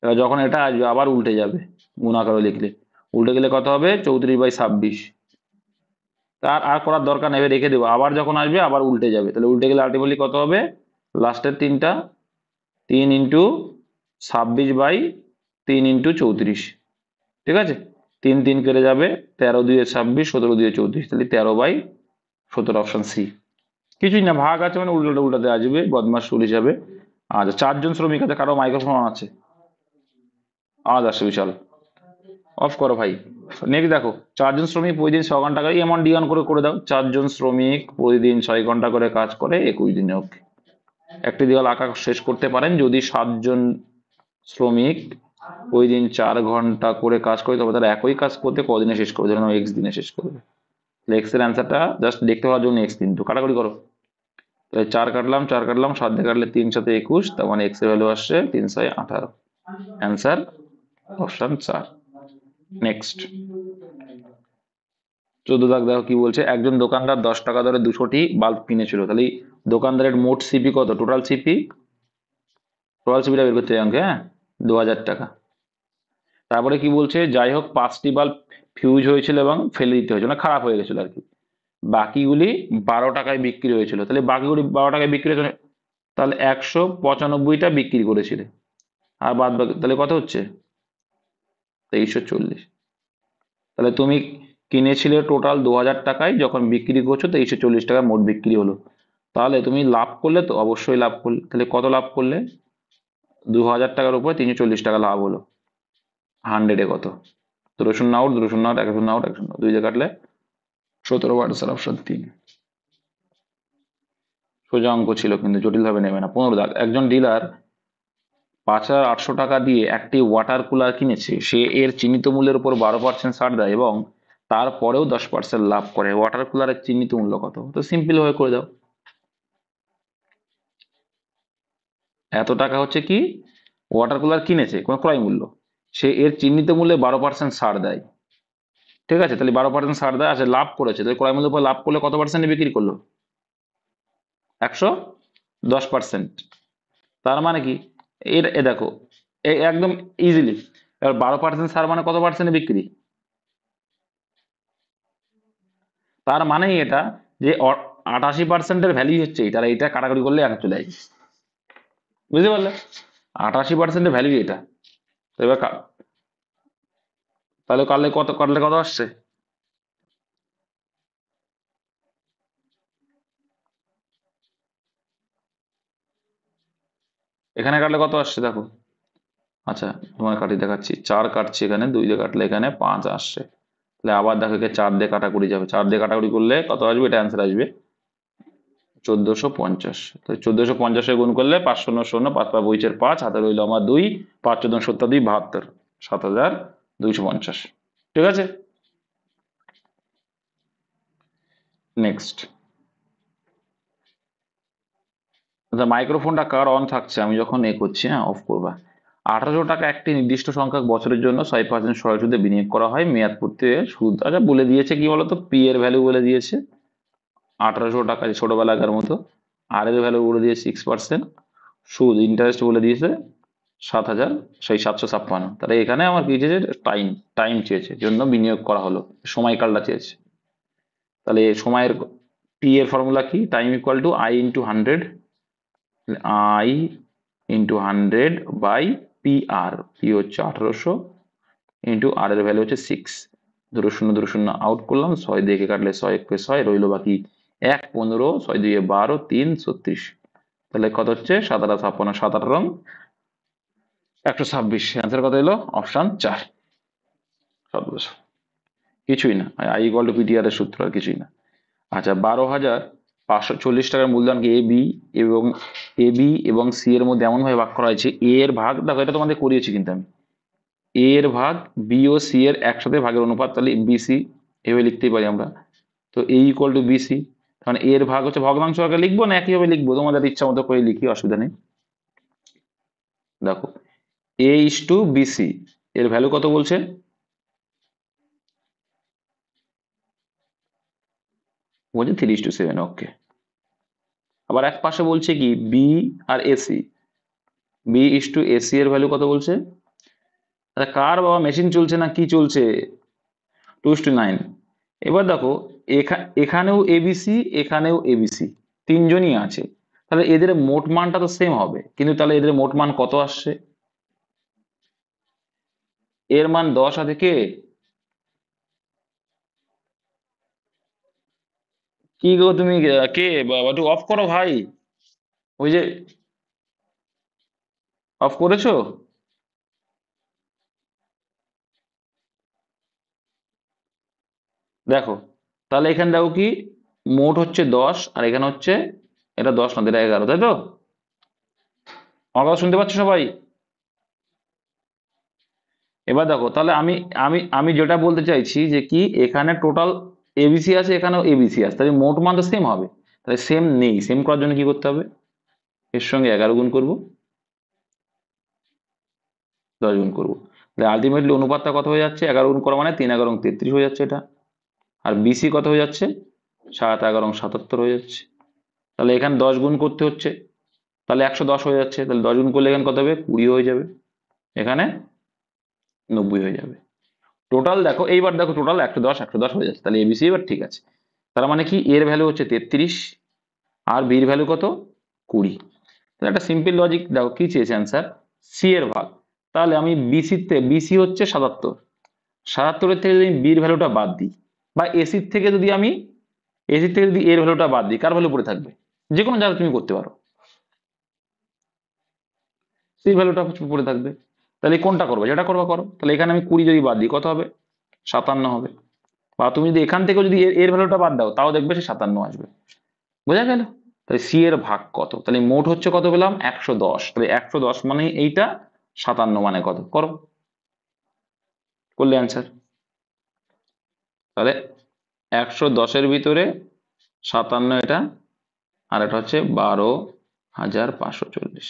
এবার যখন এটা আসবে আবার উল্টে যাবে, গুণ আকারে লিখলে উল্টে গেলে কত হবে, 34/26। তার আর করার দরকার নেই, রেখে দেবো। আবার যখন আসবে আবার উল্টে যাবে, তাহলে উল্টে গেলে আলটিমেটলি কত হবে, লাস্টের 3টা 3 ইন্টু 26/3 ইন্টু 34, ঠিক আছে। 3 3 কেটে যাবে, 13 2 26, 17 2 34, তাহলে 13/17, অপশন সি। কিছুই না, ভাগ আছে মানে উল্টাতে উল্টাতে আসবে, বদমাস রুল হিসাবে। আচ্ছা, 4 জন শ্রমিক আছে, কারো মাইক্রোফোন অন আছে, আওয়াজ আসছে বিশাল, অফ করো ভাই। নেক্সট দেখো, 4 জন শ্রমিক প্রতিদিন 6 ঘন্টা করে, এমন ডি অন করে করে দাও। 4 জন শ্রমিক প্রতিদিন 6 ঘন্টা করে কাজ করে 21 দিনে, ওকে। একটি দেওয়াল আঁকা শেষ করতে পারেন যদি 7 জন শ্রমিক প্রতিদিন 4 ঘন্টা করে কাজ করে, তবে তারা একই কাজ করতে কদিনে শেষ করবে, ধরুন এক্স দিনে শেষ করবে। এক্স এর অ্যান্সারটা জাস্ট দেখতে পাওয়ার জন্য এক্স কিন্তু কাটাকুটি করো। তাহলে 4 কাটলাম 4 কাটলাম, 7 দিয়ে কাটলে 3 7 21, তার মানে এক্স এর ভ্যালু আসছে 3 6 18, অ্যান্সার অপশন 4। নেক্সট 14 দাগ দেখো কি বলছে, একজন দোকানদার 10 টাকা ধরে 200টি বাল্ব কিনেছিল, তাহলে দোকানদারের মোট সিপি কত, টোটাল সিপিটা বের করতে হবে অঙ্কে, হ্যাঁ, 2000 টাকা। তারপরে কি বলছে, যাই হোক 5টি বাল্ব ফিউজ হয়েছিল এবং ফেলে দিতে হয়েছিল, না খারাপ হয়ে গেছিল আর কি। বাকিগুলি 12 টাকায় বিক্রি হয়েছিল, তাহলে বাকিগুলি 12 টাকায় বিক্রি হয়েছিল, তাহলে 195টা বিক্রি করেছিলে, আর বাদ বাকি তাহলে কত হচ্ছে 2340। তাহলে তুমি কিনেছিলে টোটাল 2000 টাকায়, যখন বিক্রি করছো 2340 টাকা মোট বিক্রি হলো। তাহলে তুমি লাভ করলে তো, অবশ্যই লাভ করলে, তাহলে কত লাভ করলে, 2000 টাকার উপরে 340 টাকা লাভ হলো। 100-এ কত, 2 শূন্য আউট 2 শূন্য আউট 1 শূন্য আউট 1 শূন্য, 2 দিয়ে কাটলে 17, আনসার অপশন 3। সোজা অঙ্ক ছিল কিন্তু জটিল ভাবে নেবে না। 15 দাগ, একজন ডিলার 5800 টাকা দিয়ে একটি ওয়াটার কুলার কিনেছে, সে এর চিহ্নিত মূল্যের উপর 12% ছাড় দেয় এবং তারপরেও 10% লাভ করে। ওয়াটার কুলারের চিহ্নিত মূল্য কত, তো সিম্পল ভাবে করে দাও। এত টাকা হচ্ছে কি, ওয়াটার কুলার কিনেছে, কোন ক্রয় মূল্য, সে এর চিহ্নিত মূল্যে 12% ছাড় দেয়, ঠিক আছে। তাহলে 12% ছাড় দেয়, আছে লাভ করেছে, তাহলে ক্রয় মূল্যের উপর লাভ করলে কত পার্সেন্টে বিক্রি করলো, 110%। তার মানে কি, এ দেখো একদম ইজিলি, এবার 12% ছাড় মানে কত পার্সেন্টে বিক্রি, তার মানেই এটা যে 88%-এর ভ্যালু হচ্ছে এটা, আর এটা কাটাকুটি করলে এক চলে আসবে, বুঝতে পারলে, 88%-এর ভ্যালু এটা। তো এবার তাহলে কাটলে কত আসছে, এখানে কাটলে কত আসছে দেখো। আচ্ছা তোমার কাটি দেখাচ্ছি, 4 কাটছি এখানে, 2 দিয়ে কাটলে এখানে 5 আসছে। তাহলে আবার দেখো 4 দিয়ে কাটাকুটি যাবে, 4 দিয়ে কাটাকুটি করলে কত আসবে, এটা অ্যান্সার আসবে 1450। তো 1450 গুণ করলে 5 শূন্য শূন্য, 5 5 বইচের 5, হাতে রইল আমার 2, 5 14 17 2 72, 7250, ঠিক আছে। নেক্সট, মাইক্রোফোনটা কার অন থাকছে, আমি যখন করছি, হ্যাঁ অফ করবা। 1800 টাকা একটি নির্দিষ্ট সংখ্যক বছরের জন্য 6% সরল সুদে বিনিয়োগ করা হয়, মেয়াদ পূর্তিতে সুদ, আচ্ছা বলে দিয়েছে কি বলতো, পি এর ভ্যালু বলে দিয়েছে 1800 টাকা, ছোটবেলাকার মতো। আর এর ভ্যালু বলে দিয়েছে 6%, সুদ ইন্টারেস্ট বলে দিয়েছে 7,756। তাহলে এখানে আমার কি চেয়েছে, টাইম চেয়েছে, জন্য বিনিয়োগ করা হলো, সময়কালটা চেয়েছে। তাহলে সময়ের পি এর ফর্মুলা কি, time equal to I into 100, I into 100 by P R, P হচ্ছে 1800 ইন্টু আর এর ভ্যালু হচ্ছে 6, 2 শূন্য 2 শূন্য আউট করলাম, 6 দিয়ে কাটলে 6 1 6, রইল বাকি 1 15, 6 2 12, 3 36, তাহলে কত হচ্ছে 7 8 56, 7 8 রং 126, অ্যান্সার কত এলো? অপশন 4, 1700। কিছুই না, আই ইকুয়াল টু পিটিআর এর সূত্র, আর কিছুই না। আচ্ছা, 12,540 টাকার মূলধনকে এ বি এবং সি এর মধ্যে এমন ভাবে ভাগ করা হয়েছে, এ এর ভাগ, দেখো এটা তোমাদের করিয়েছি কিন্তু আমি, এ এর ভাগ বি ও সি এর একসাথে ভাগের অনুপাত, তাহলে বিসি এভাবে লিখতেই পারি আমরা। তো এ ইকুয়াল টু বিসি, মানে এর ভাগ হচ্ছে ভগ্নাংশ আকারে লিখবো না একইভাবে লিখবো, তোমাদের ইচ্ছা মতো করে লিখি, অসুবিধা নেই। দেখো এ ইস টু বিসি, এর ভ্যালু কত বলছে? বলছে 3:7, ওকে। আবার এক পাশে বলছে কি B R AC, B is to AC এর ভ্যালু কত বলছে? আচ্ছা, কার বাবা মেশিন চলছে না কি চলছে? 2:9। এবার দেখো এখানেও এবিসি, এখানেও এবিসি, তিনজনই আছে, তাহলে এদের মোট মানটা তো সেম হবে, কিন্তু তাহলে এদের মোট মান কত আসছে? এর মান 10 আছে, কে কি গো তুমি, কে বাবা, একটু অফ করো ভাই, ওই যে অফ করেছো? দেখো তাহলে এখানে দেখো কি, মোট হচ্ছে 10, আর এখানে হচ্ছে, এটা 10 না, এটা 11, তাই তো? আমার কথা শুনতে পাচ্ছ সবাই? এবার দেখো তাহলে আমি আমি আমি যেটা বলতে চাইছি যে কি, এখানে টোটাল এবিসি আছে, এখানেও এবিসি আছে, তাহলে মোট মান তো সেম হবে, তাহলে সেম নেই, সেম করার জন্য কি করতে হবে? এর সঙ্গে 11 গুণ করবো, 10 গুণ করবো, তাহলে আলটিমেটলি অনুপাতটা কত হয়ে যাচ্ছে? 11 গুণ করা মানে 3 11 33 হয়ে যাচ্ছে এটা। আর বিসি কত হয়ে যাচ্ছে? 7 11 77 হয়ে যাচ্ছে। তাহলে এখানে 10 গুণ করতে হচ্ছে, তাহলে 110 হয়ে যাচ্ছে, তাহলে 10 গুণ করলে এখানে কত হবে? 20 হয়ে যাবে, এখানে 90 হয়ে যাবে। টোটাল দেখো, এইবার দেখো টোটাল 110 110 হয়ে যাচ্ছে, তাহলে এবিসি এবার ঠিক আছে। তার মানে কি, এর ভ্যালু হচ্ছে 33, আর বির ভ্যালু কত? 20। তাহলে একটা সিম্পল লজিক, দেখো কি চেয়েছে অ্যান্সার, সি এর ভাগ। তাহলে আমি বিসি হচ্ছে 77, 77-এর থেকে যদি বির ভ্যালুটা বাদ দিই, বা এসির থেকে যদি আমি, এসির থেকে যদি এর ভ্যালুটা বাদ দিই, কার ভ্যালু পড়ে থাকবে? যে কোনো জায়গায় তুমি করতে পারো, সি ভ্যালুটা পড়ে থাকবে। তাহলে কোনটা করবো? যেটা করবো করো। তাহলে এখানে আমি 20 যদি বাদ দিই, কত হবে? 57 হবে। বা তুমি যদি এখান থেকে যদি এর ভ্যালুটা বাদ দাও, তাও দেখবে সে 57 আসবে। বোঝা গেল? তাহলে সি এর ভাগ কত, তাহলে মোট হচ্ছে কত পেলাম? 110, তাহলে 110 মানে এইটা, 57 মানে কত? করো, করলে অ্যান্সার। তাহলে 110-এর ভিতরে 57 এটা, আর এটা হচ্ছে 12,540।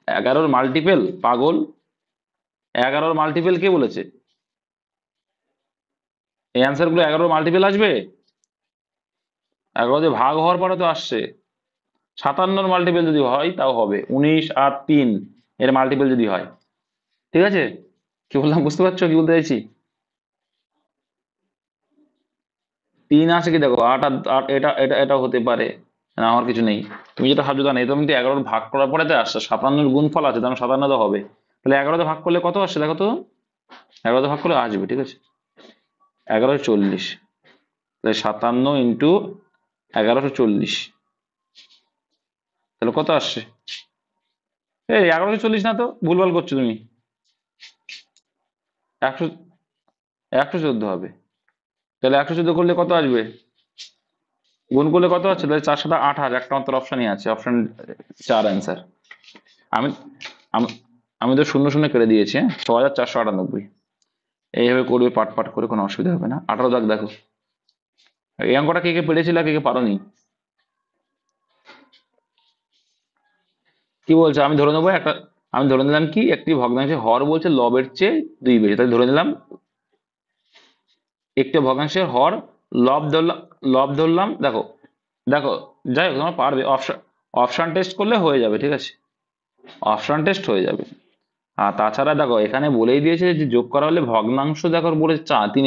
11-র মাল্টিপেল, পাগল, 11-র মাল্টিপেল কে বলেছে? এই অ্যান্সার গুলো 11-র মাল্টিপেল আসবে? 11 দিয়ে ভাগ হওয়ার পরে তো আসছে। 57-র মাল্টিপেল যদি হয় তাও হবে, 19 আর 3 এর মাল্টিপেল যদি হয়। ঠিক আছে, কি বললাম বুঝতে পারছো কি বলতে চাইছি? 3 আছে কি, দেখো 8 আর 8, এটা এটা এটা হতে পারে, না আমার কিছু নেই। তুমি যেটা ভাবছো তা নেই, তুমি কিন্তু 11 ভাগ করার পরে তো আসছে 57-র গুণফল আছে, তখন 57 তো হবে। তাহলে 11 ভাগ করলে কত আসছে দেখো তো, 11 ভাগ করলে আসবে, ঠিক আছে, 1140। তাহলে 57 ইন্টু 1140, তাহলে কত আসছে? এই 1140 না তো, ভুলভাল করছো তুমি, 100, 114 হবে। তাহলে 114 করলে কত আসবে? গুণ করলে কত আছে? তাহলে 4 7 28, একটা মাত্র অপশনই আছে, অপশন 4 অ্যান্সার। আমি আমি আমি তো শূন্য শূন্য কেটে দিয়েছি, হ্যাঁ, 6498। এইভাবে করবে পাট পাট করে, কোনো অসুবিধা হবে না। 18 দাগ দেখো, এই অঙ্কটা কে কে পেরেছিল, কে কে পারোনি? কি বলছে? আমি ধরে নেবো একটা, আমি ধরে নিলাম কি, একটি ভগ্নাংশের হর বলছে লবের চেয়ে 2 বেশি, তাই ধরে নিলাম একটি ভগ্নাংশের হর, লব ধরলাম, লব ধরলাম। দেখো দেখো, যাই হোক তোমার পারবে, অপশন অপশন টেস্ট করলে হয়ে যাবে, ঠিক আছে, অপশন টেস্ট হয়ে যাবে। আর তাছাড়া দেখো এখানে বলেই দিয়েছে যে যোগ করা হলে ভগ্নাংশ, দেখো বলেছে 3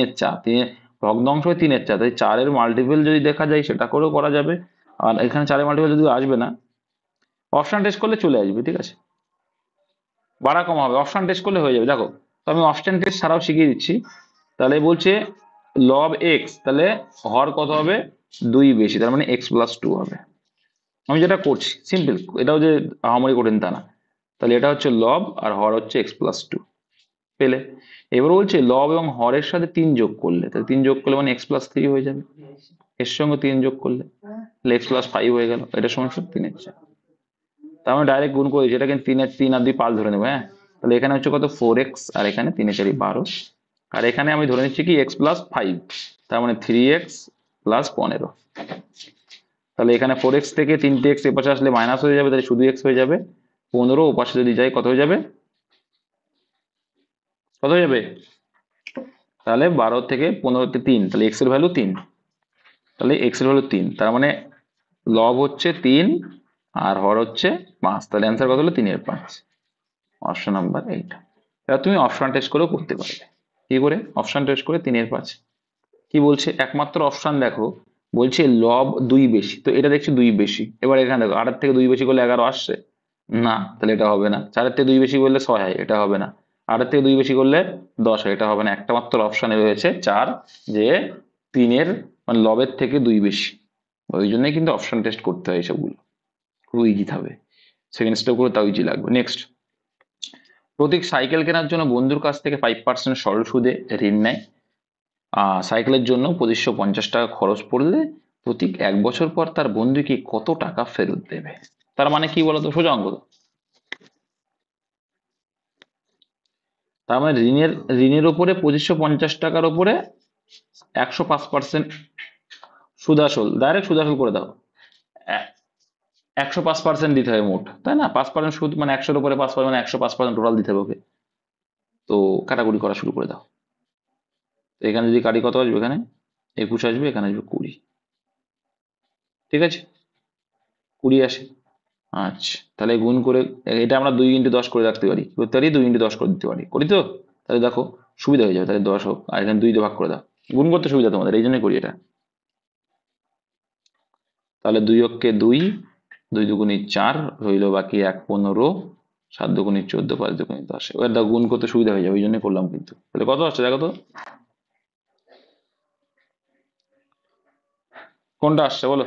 ভগ্নাংশ 3 তাই 4-এর মাল্টিপল যদি দেখা যায় সেটা করেও করা যাবে। আর এখানে 4-এর মাল্টিপল যদি আসবে না, অপশন টেস্ট করলে চলে আসবে, ঠিক আছে, বাড়া কম হবে, অপশন টেস্ট করলে হয়ে যাবে। দেখো তো আমি অপশন টেস্ট ছাড়াও শিখিয়ে দিচ্ছি। তাহলে বলছে লব এক্স, তাহলে হর কত হবে? 2 বেশি, তার মানে x+2 হবে। আমি যেটা করছি সিম্পল, এটাও যে আহামরি কঠিন তা না। তাহলে এটা হচ্ছে লব আর হর হচ্ছে x+2 পেলে। এবার বলছে লব এবং হরের সাথে 3 যোগ করলে, তাহলে 3 যোগ করলে মানে x+3 হয়ে যাবে, এর সঙ্গে 3 যোগ করলে x+5 হয়ে গেল, এটা সমান 3/4। তার মানে ডাইরেক্ট গুণ করেছি, এটা কিন্তু 3 আর 2 5 ধরে নেবো। হ্যাঁ, তাহলে এখানে হচ্ছে কত 4x, আর এখানে 3×4 12, আর এখানে আমি ধরে নিচ্ছি কি x+5, তার মানে 3x+15। তাহলে এখানে 4x থেকে 3x এপাশে আসলে মাইনাস হয়ে যাবে, তাহলে শুধু x হয়ে যাবে। 15 ওপাশে যদি যাই কত হয়ে যাবে, কত হয়ে যাবে, তাহলে 12 থেকে 15 3, তাহলে x এর ভ্যালু 3, তাহলে x এর ভ্যালু 3, তার মানে লব হচ্ছে 3 আর হর হচ্ছে 5, তাহলে অ্যান্সার কত হলো 3/5, অপশন নাম্বার 8। এবার তুমি অপশন টেস্ট করেও করতে পারবে। কি করে অপশন টেস্ট করে 3/5 কি বলছে, একমাত্র অপশন দেখো, বলছে লব 2 বেশি, তো এটা দেখছি 2 বেশি। এবার এখানে দেখো 8 থেকে 2 বেশি করলে 11 আসছে না, তাহলে এটা হবে না। 4 থেকে 2 বেশি করলে 6 হয়, এটা হবে না। 8 থেকে 2 বেশি করলে 10 হয়, এটা হবে না। একটা মাত্র অপশনে রয়েছে 4, যে 3 মানে লবের থেকে 2 বেশি। ওই জন্যই কিন্তু অপশন টেস্ট করতে হয় এসবগুলো, খুব ইজি থাকবে। সেকেন্ড স্টেপ করে তাও ইজি লাগবে। নেক্সট, প্রতীক সাইকেল কেনার জন্য বন্ধুর কাছ থেকে 5% সরল সুদে ঋণ নেয়। সাইকেলের জন্য 2550 টাকা খরচ পড়লে প্রতীক 1 বছর পর তার বন্ধুকে কত টাকা ফেরত দেবে। তার মানে কি বলতো, সোজা অঙ্ক তো। তার মানে ঋণের উপরে 2550 টাকার উপরে 105% সুদ আসল, ডাইরেক্ট সুদ আসল করে দাও। 105% দিতে হবে মোট, তাই না? 5% সুদ মানে 100-র উপরে 5% মানে 105% টোটাল দিতে হবে ওকে। তো কাটাকুটি করা শুরু করে দাও। তো এখানে যদি কাটি কত আসবে, এখানে 21 আসবে, এখানে আসবে 20, ঠিক আছে? 20 আসে। আচ্ছা, তাহলে গুণ করে এটা আমরা 2×10 করে রাখতে পারি, করতে পারি 2×10 করে দিতে পারি, করি তো? তাহলে দেখো সুবিধা হয়ে যাবে, তাহলে 10 হোক, আর এখানে 2 দিয়ে ভাগ করে দাও, গুণ করতে সুবিধা তোমাদের, এই জন্যই করি এটা। তাহলে 2 অক্ষে 2, 2 দুগুণে 4, রইল বাকি 1 15, 7 দুগুণে 14, 5 দুগুণে 10। এবার দেখো গুণ করতে সুবিধা হয়ে যাবে, ওই জন্য করলাম কিন্তু। তাহলে কত আসছে দেখো তো, কোনটা আসছে বলো?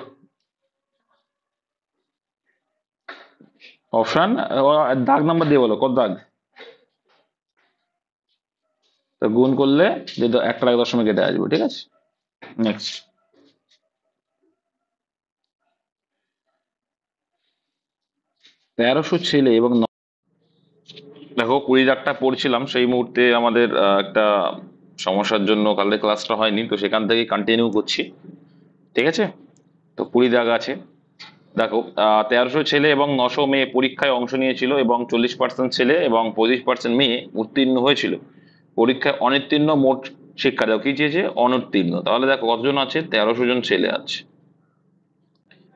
অপশন দাগ নাম্বার দিয়ে বলো, কত দাগ? তো গুণ করলে যে 1 টাকা দশমিক কেটে আসবে, ঠিক আছে? নেক্সট, 1300 ছেলে এবং দেখো 20 দাগটা পড়ছিলাম সেই মুহূর্তে আমাদের একটা সমস্যার জন্য কালকে ক্লাসটা হয়নি, তো সেখান থেকে কন্টিনিউ করছি, ঠিক আছে? তো 20 দাগ আছে, দেখো 1300 ছেলে এবং 900 মেয়ে পরীক্ষায় অংশ নিয়েছিল, এবং 40% ছেলে এবং 25% মেয়ে উত্তীর্ণ হয়েছিল। পরীক্ষায় অনুত্তীর্ণ মোট শিক্ষার্থী, কি চেয়েছে, অনুত্তীর্ণ। তাহলে দেখো কতজন আছে, 1300 জন ছেলে আছে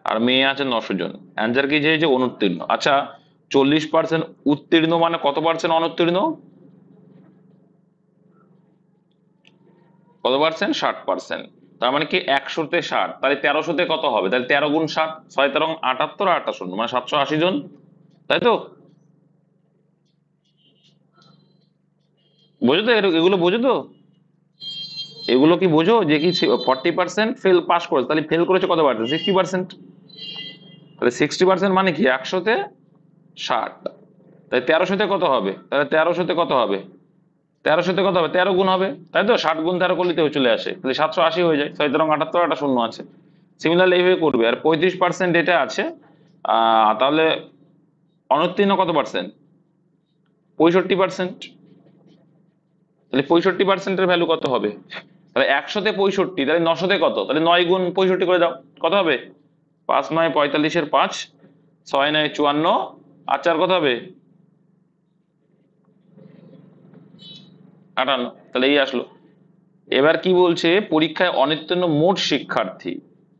আর মেয়ে আছে 900 জন। অ্যান্সার কি চেয়েছে, অনুত্তীর্ণ। আচ্ছা, 40% উত্তীর্ণ মানে কত পার্সেন্ট অনুত্তীর্ণ, কত পার্সেন্ট, 60%। তার মানে কি 100-তে 60, তাহলে 1300-তে কত হবে, তাহলে 13 গুণ 60, 6 13 78 আর 8 শূন্য মানে 780 জন, তাই তো? বোঝো তো এগুলো, বোঝো তো এগুলো, কি বোঝো যে কি 40% ফেল পাস করেছে, তাহলে ফেল করেছে কত পার্সেন্ট, 60%। তাহলে 60% মানে কি 100-তে 60, তাই 1300-তে কত হবে, তাহলে 1300-তে কত হবে, 1300-তে কত হবে, 13 গুণ হবে, তাই তো? 60 গুণ 13 করলে চলে আসে, তাহলে 780 হয়ে যায়। 6 13 78, একটা শূন্য আছে। সিমিলারলি এইভাবে করবে। আর 35% এটা আছে, তাহলে অনুত্তীর্ণ কত পার্সেন্ট, 65%। তাহলে 65%-এর ভ্যালু কত হবে, তাহলে 100-তে 65, তাহলে 900-তে কত, তাহলে 9 গুণ 65 করে দাও, কত হবে, 5 9 45-এর 5, 6 9 54, আর 4 কত হবে, 58। তাহলে এই আসলো। এবার কি বলছে, পরীক্ষায় অনুত্তীর্ণ মোট শিক্ষার্থী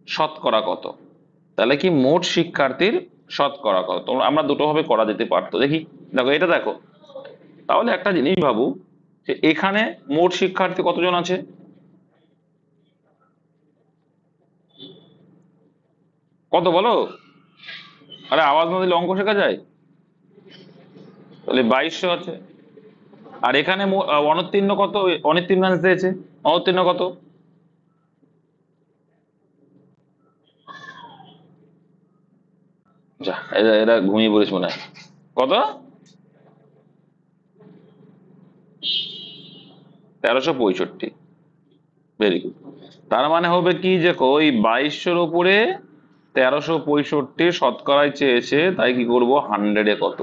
শতকরা কত। তাহলে কি মোট শিক্ষার্থীর শতকরা কত, তোমরা আমরা দুটো ভাবে করা যেতে পারতো, দেখি। দেখো এটা দেখো, তাহলে একটা জিনিস ভাবো, যে এখানে মোট শিক্ষার্থী কতজন আছে, কত বলো? আরে আওয়াজ না দিলে অঙ্ক শেখা যায়? তাহলে 2200 আছে। আর এখানে অনুত্তীর্ণ কত, অনুত্তীর্ণ দিয়েছে, অনুত্তীর্ণ কত, যা এরা এরা ঘুমিয়ে পড়েছে মনে হয়, কত, 1365। Very good. তার মানে হবে কি যে ওই 2200-র উপরে 1365 শতকরায় চেয়েছে, তাই কি করব 100-এ কত,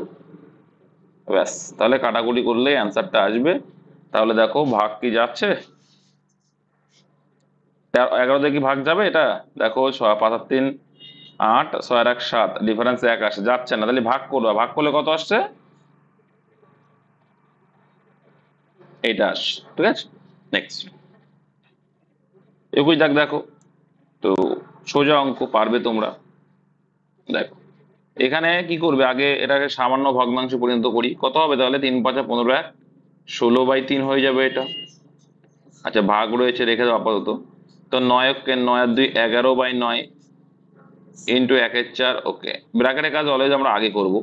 ব্যাস। তাহলে কাটাকুটি করলে অ্যান্সারটা আসবে। তাহলে দেখো ভাগ কি যাচ্ছে, 11 দিয়ে কি ভাগ যাবে এটা? দেখো 5 আর 3 8, 6 আর 1 7, ডিফারেন্স 1 আসে, যাচ্ছে না, তাহলে ভাগ করবা, ভাগ করলে কত আসছে, এইটা আসছে। ঠিক আছে, নেক্সট। 21 দাগ দেখো, তো সোজা অঙ্ক, পারবে তোমরা। দেখো এখানে কি করবে, আগে এটাকে সামান্য ভগ্নাংশে পরিণত করি। কত হবে তাহলে, 3 5 15, 16/3 হয়ে যাবে এটা। আচ্ছা ভাগ রয়েছে, রেখে দাও আপাতত। তো 9 আর 2 11/9 ইন্টু 1/4, ওকে। ব্র্যাকেটের কাজ অলওয়েজ আমরা আগে করব।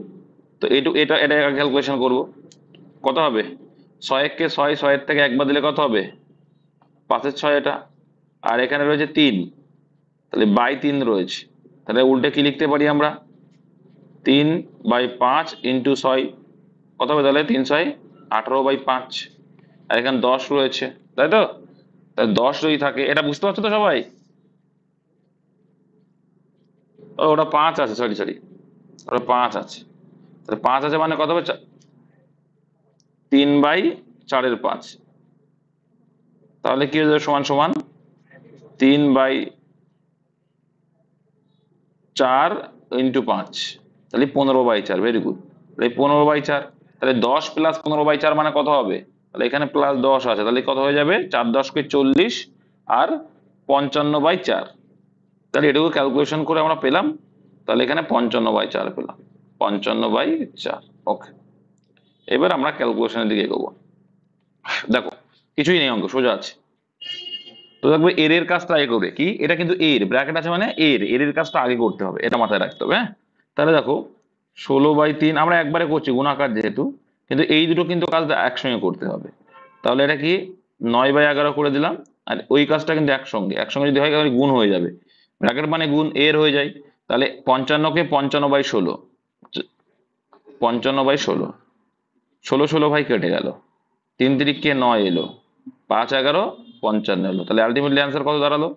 তো এটা এটা ক্যালকুলেশন করব, কত হবে, 6 6 থেকে একবার দিলে কত হবে, 5-এর 6 এটা। আর এখানে রয়েছে 3, তাহলে বাই 3 রয়েছে। তাহলে উল্টে কি লিখতে পারি আমরা, 3/5 ইন্টু 6, কত হবে তাহলে, 3 6 18/5। আর এখানে 10 রয়েছে, তাই তো? তাহলে 10 যদি থাকে, এটা বুঝতে পারছো তো সবাই? ও ওটা 5 আছে, সরি সরি, ওটা 5 আছে। তাহলে 5 আছে মানে কত হবে, 3/4-5। তাহলে কি হয়ে যাবে, সমান সমান 3/4 ইন্টু 5, তাহলে 15/4। Very good. তাহলে 15/4, তাহলে 10 প্লাস 15/4 মানে কত হবে, তাহলে এখানে প্লাস 10 আছে, তাহলে কত হয়ে যাবে, 4 10 কে 40 আর 55/4। তাহলে এটুকু ক্যালকুলেশন করে আমরা পেলাম, তাহলে এখানে 55/4 পেলাম, 55/4। ওকে, এবার আমরা ক্যালকুলেশনের দিকে এগোবো। দেখো কিছুই নেই, অঙ্ক সোজা আছে। তো দেখবে এর কাজটা আগে করবে কি, এটা কিন্তু এর ব্র্যাকেট আছে মানে এর কাজটা আগে করতে হবে, এটা মাথায় রাখতে হবে। হ্যাঁ, তাহলে দেখো 16/3 আমরা একবারে করছি গুণাকার যেহেতু, কিন্তু এই দুটো কিন্তু কাজটা একসঙ্গে করতে হবে। তাহলে এটা কি 9/11 করে দিলাম, আর ওই কাজটা কিন্তু একসঙ্গে একসঙ্গে যদি হয় তাহলে গুণ হয়ে যাবে, ব্র্যাকেট মানে গুণ, এর হয়ে যায়। তাহলে 55-কে 55/16, 55/16, 16 ভাই কেটে গেল, 3 3-কে 9 এলো, 5 11 55 এলো, তাহলে আলটিমেটলি অ্যান্সার কত দাঁড়ালো,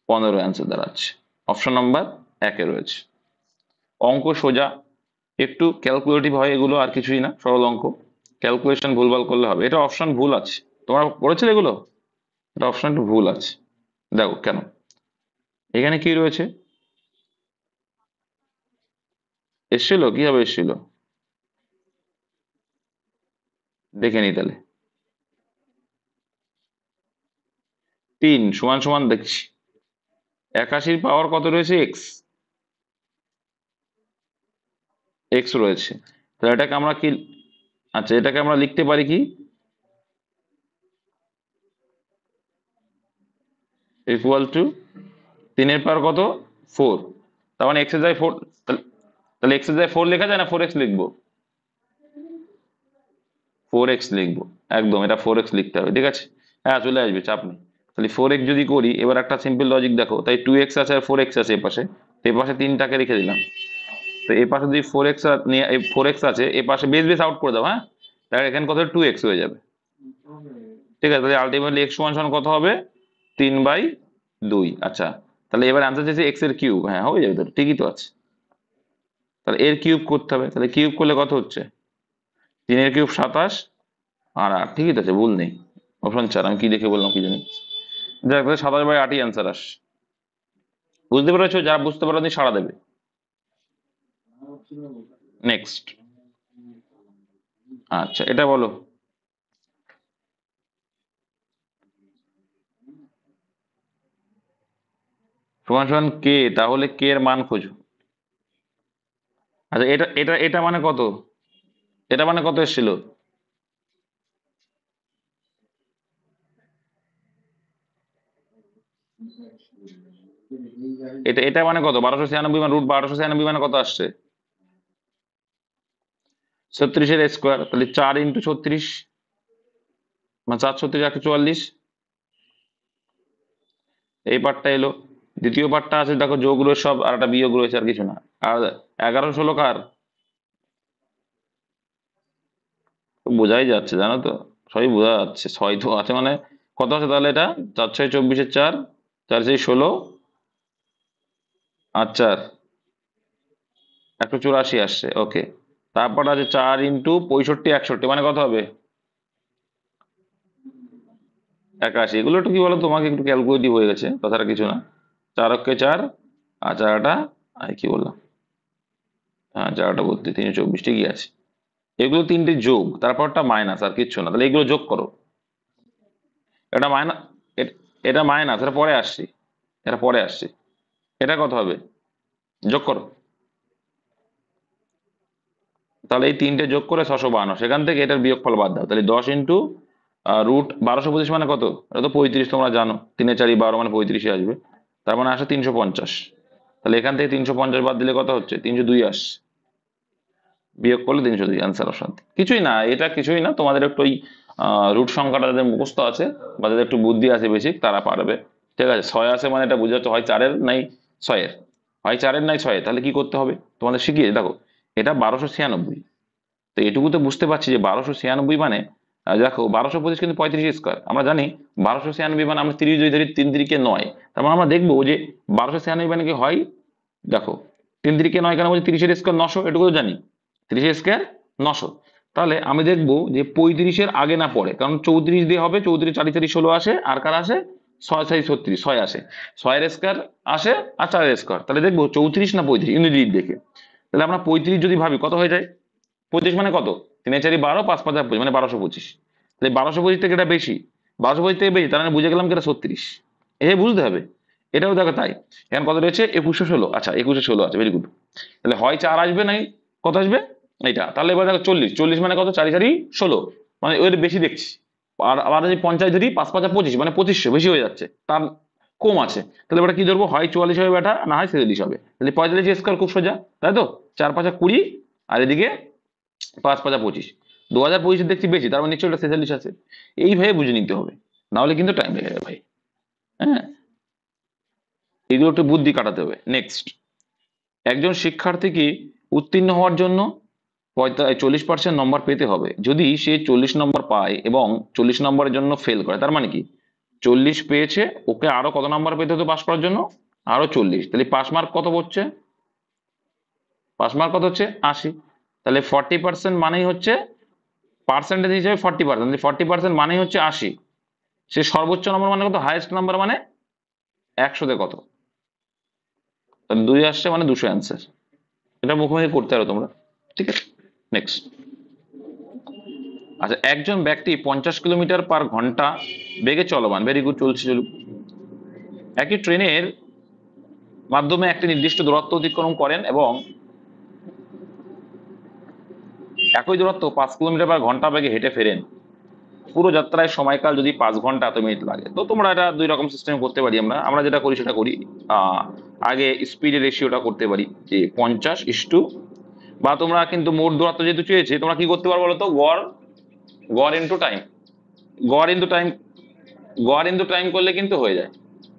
15 অ্যান্সার দাঁড়াচ্ছে। অপশন নাম্বার 1-এ রয়েছে। অঙ্ক সোজা, একটু ক্যালকুলেটিভ হয় এগুলো, আর কিছুই না, সরল অঙ্ক। ক্যালকুলেশন ভুলভাল করলে হবে। এটা অপশন ভুল আছে, তোমরা পড়েছিলে এগুলো, এটা অপশন একটু ভুল আছে। দেখো কেন, এখানে কি রয়েছে, এসছিল কিভাবে এসছিল, দেখে নি তাহলে। 3 সমান সমান দেখছি, 81-র পাওয়ার কত রয়েছে, এক্স, এক্স রয়েছে। তাহলে এটাকে আমরা কি, আচ্ছা এটাকে আমরা লিখতে পারি কি, ইকুয়াল টু 3-এর পাওয়ার কত, 4। তার মানে এক্স এর যায় 4, তাহলে এক্স এর যায় 4 লেখা যায় না 4x লিখবো, 4x লিখবো, একদম এটা 4x লিখতে হবে। ঠিক আছে, হ্যাঁ চলে আসবে, চাপ নেই। তাহলে 4x যদি করি, এবার একটা সিম্পল লজিক দেখো, তাই 2x আছে আর 4x আছে এপাশে, তো এপাশে 3টাকে রেখে দিলাম। তো এপাশে যদি 4x নিয়ে 4x আছে, এপাশে বেস বেস আউট করে দাও। হ্যাঁ, তাহলে এখানে কত 2x হয়ে যাবে। ঠিক আছে, তাহলে আলটিমেটলি x সমান সমান কত হবে, 3/2। আচ্ছা, তাহলে এবার অ্যান্সার চাইছে x এর কিউব, হ্যাঁ হয়ে যাবে, তো ঠিকই তো আছে। তাহলে এর কিউব করতে হবে, তাহলে কিউব করলে কত হচ্ছে, 3-এর কিউব 27 আর 8, ঠিকই তো আছে, ভুল নেই। অপশন 4, আমি কি দেখে বললাম কি জানি। দেখ 27/8-ই অ্যান্সার আস, বুঝতে পেরেছো? যারা বুঝতে পারো সাড়া দেবে। নেক্সট, আচ্ছা এটা বলো, সমান সমান কে, তাহলে কে এর মান খোঁজো। আচ্ছা এটা এটা এটা মানে কত, এটা মানে কত এসেছিল, এটা এটা মানে কত, 1296, মানে রুট 1296 মানে কত আসছে, 36-এর স্কোয়ার। তাহলে 4 × 36, মানে 4 36 144। এই পার্টটা এলো। দ্বিতীয় পার্টটা আছে, দেখো যোগ রয়েছে সব, আর একটা বিয়োগ রয়েছে, আর কিছু না। আর 11 16 কার, বোঝাই যাচ্ছে জানো তো, সবই বোঝা যাচ্ছে, 6 তো আছে মানে কত আছে তাহলে? এটা 4 6 24 4, 4 6 16, আর 4 184 আসছে। ওকে, তারপর আছে 4 ইন্টু 65 61, মানে কত হবে? 81। এগুলো একটু কি বলো, তোমাকে একটু ক্যালকুলেটিভ হয়ে গেছে, কথাটা কিছু না। 4 অক্ষে 4, আর 4টা, কি বললাম, হ্যাঁ 4টা 32, 324, ঠিকই আছে। এগুলো তিনটে যোগ, তারপরটা মাইনাস, আর কিচ্ছু না। তাহলে এগুলো যোগ করো। এটা মাইনাস, এটা মাইনাস, এটা পরে আসছি, এটা পরে আসছি। এটা কত হবে? যোগ করো। তাহলে এই তিনটে যোগ করে 652, সেখান থেকে এটার বিয়োগফল বাদ দাও। তাহলে 10 ইন্টু রুট 1225 মানে কত? এটা তো 35, তোমরা জানো 3 4 12 মানে 35 আসবে। তার মানে আসে 350। তাহলে এখান থেকে 350 বাদ দিলে কত হচ্ছে? 302 আসছে। বিয়োগ করলে 302, অ্যান্সার অপশন। কিছুই না, এটা কিছুই না, তোমাদের একটু ওই রুট সংখ্যাটা যাদের মুখস্থ আছে বা যাদের একটু বুদ্ধি আছে বেশি, তারা পারবে। ঠিক আছে, 6 আছে মানে এটা বুঝে যাচ্ছে হয় 4-এর নাই 6-এর, হয় 4-এর নাই 6-এর। তাহলে কি করতে হবে তোমাদের শিখিয়ে দেখো। এটা 1296, তো এটুকু তো বুঝতে পারছি যে 1296 মানে, দেখো 1225 কিন্তু 35 স্কোয়ার, আমরা জানি। 1296 মানে আমরা 30 যদি ধরি, 3 3 9, তার মানে আমরা দেখবো যে 1296 মানে কি হয়। দেখো 3 3 9 কেন বলছি? 30-এর স্কোয়ার 900, এটুকু তো জানি। 30-এর স্কোয়ার 900। তাহলে আমি দেখবো যে 35-এর আগে না পরে, কারণ 34 দিয়ে হবে, 34 4 4 16 আসে, আর কার আসে? 6 6 36, 6 আসে। 6-এর স্কোয়ার আসে, আর 4-এর স্কোয়ার। তাহলে দেখবো 34 না 35 ইউনিট দেখে। তাহলে আমরা 35 যদি ভাবি, কত হয়ে যায়? 25 মানে কত? 3 4 12, 5 5 25, মানে 1225। তাহলে 1225 থেকে এটা বেশি, 1225 থেকে বেশি, তার মানে বুঝে গেলাম কি এটা 36। এ বুঝতে হবে। এটাও দেখো তাই। এখন কত রয়েছে? 2116। আচ্ছা 2116 আছে, ভেরি গুড। তাহলে হয় 4 আসবে, নাই কত আসবে? এইটা। তাহলে এবার দেখো 40, 40 মানে কত? 4 4 16, মানে ওর বেশি দেখছি। আর আবার যদি 50 ধরি, 5 5 25, মানে 2500, বেশি হয়ে যাচ্ছে, তার কম আছে। তাহলে এবার কি ধরবো? হয় 44 হবে বেটা, না হয় 46 হবে। তাহলে 45 স্কোয়ার খুব সোজা, তাই তো? 4 5 20, আর এদিকে 5 5 25। 2025 দেখছি বেশি, তার মানে নিশ্চয়ই ওটা 46 আছে। এইভাবে বুঝে নিতে হবে, না হলে কিন্তু টাইম লেগে যাবে ভাই। হ্যাঁ, এগুলো একটু বুদ্ধি কাটাতে হবে। নেক্সট, একজন শিক্ষার্থীকে উত্তীর্ণ হওয়ার জন্য 40% নম্বর পেতে হবে। যদি সে 40 নম্বর পায় এবং 40 নম্বরের জন্য ফেল করে, তার মানে কি? 40 পেয়েছে, ওকে আরো কত নাম্বার পেতে হতো পাস করার জন্য? আরো 40। তাহলে পাস মার্ক কত পড়ছে? পাস মার্ক কত হচ্ছে? 80। তাহলে 40% মানেই হচ্ছে, পার্সেন্টেজ হিসেবে 40%, 40% মানেই হচ্ছে 80। সে সর্বোচ্চ নম্বর মানে কত? হাইয়েস্ট নাম্বার মানে 100-তে কত? তাহলে 2 আসছে, মানে 200 অ্যান্সার। এটা মুখোমুখি করতে পারো তোমরা। ঠিক আছে, নেক্সট। আচ্ছা, একজন ব্যক্তি 50 কিলোমিটার/ঘন্টা বেগে চলমান, ভেরি গুড, চলছে, চলুক। একটি ট্রেনের মাধ্যমে একটি নির্দিষ্ট দূরত্ব অতিক্রম করেন এবং একই দূরত্ব 5 কিলোমিটার/ঘন্টা বেগে হেঁটে ফেরেন। পুরো যাত্রায় সময়কাল যদি 5 ঘন্টা এত মিনিট লাগে। তো তোমরা এটা দুই রকম সিস্টেম করতে পারি। আমরা যেটা করি সেটা করি। আগে স্পিডের রেশিওটা করতে পারি, যে 50 বা তোমরা কিন্তু মোট দূরত্ব যেহেতু চেয়েছে, তোমরা কি করতে পারো বলো তো? গড়, গড় ইন্টু টাইম, গড় ইন্টু টাইম, গড় ইন্টু টাইম করলে কিন্তু হয়ে যায়।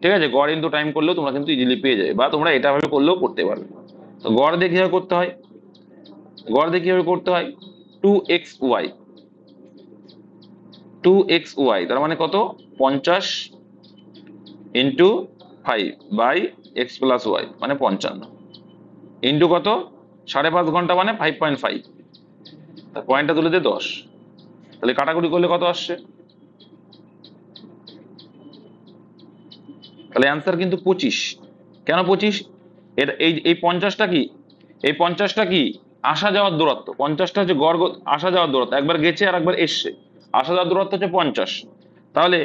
ঠিক আছে, গড় ইন্টু টাইম করলেও তোমরা কিন্তু ইজিলি পেয়ে যাবে, বা তোমরা এটা ভাবে করলেও করতে পারবে। তো গড় দিয়ে কিভাবে করতে হয়? গড় দিয়ে কিভাবে করতে হয়? 2xy, 2xy, তার মানে কত? 50 into 5 by X plus Y, মানে 55, ইন্টু কত? 5.5 ঘন্টা মানে 5.5, তার পয়েন্টটা তুলে দিয়ে 10। তাহলে কাটাকুটি করলে কত আসছে? তাহলে অ্যান্সার কিন্তু 25। কেন 25? এটা এই 50টা কি? এই 50টা কি? আসা যাওয়ার দূরত্ব। 50টা হচ্ছে গড় আসা যাওয়ার দূরত্ব, একবার গেছে আর একবার এসছে। আসা যাওয়ার দূরত্ব হচ্ছে 50, তাহলে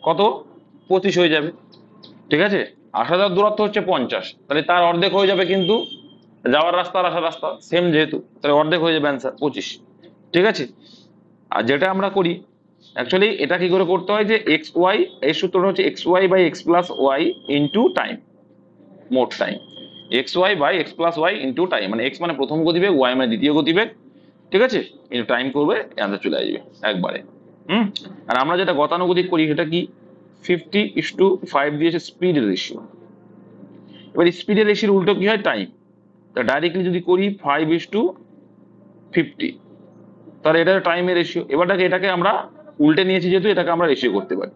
কত? 25 হয়ে যাবে। ঠিক আছে, আসা যাওয়ার দূরত্ব হচ্ছে 50, তাহলে তার অর্ধেক হয়ে যাবে কিন্তু যাওয়ার রাস্তা আর আসার রাস্তা সেম, যেহেতু তাহলে অর্ধেক হয়ে যাবে অ্যান্সার 25। ঠিক আছে, আর যেটা আমরা করি অ্যাকচুয়ালি, এটা কি করে করতে হয় যে এক্স ওয়াই, এই সূত্রটা হচ্ছে X Y by X plus Y into time, মোট time. X Y by X plus Y into time, মানে এক্স মানে প্রথম গতিবেগ, ওয়াই মানে দ্বিতীয় গতিবেগ। ঠিক আছে, ইন্টু টাইম করবে, অ্যান্সার চলে আসবে একবারে। আর আমরা যেটা গতানুগতিক করি সেটা কি? 50:5 দিয়েছে স্পিড রেশিও। এবার স্পিডের রেশিওর উল্টো কি হয়? টাইম। তা ডাইরেক্টলি যদি করি 5:50, তাহলে এটা টাইমের রেশিও। এটাকে আমরা উল্টে নিয়েছি যেহেতু এটাকে আমরা রেশিও করতে পারি।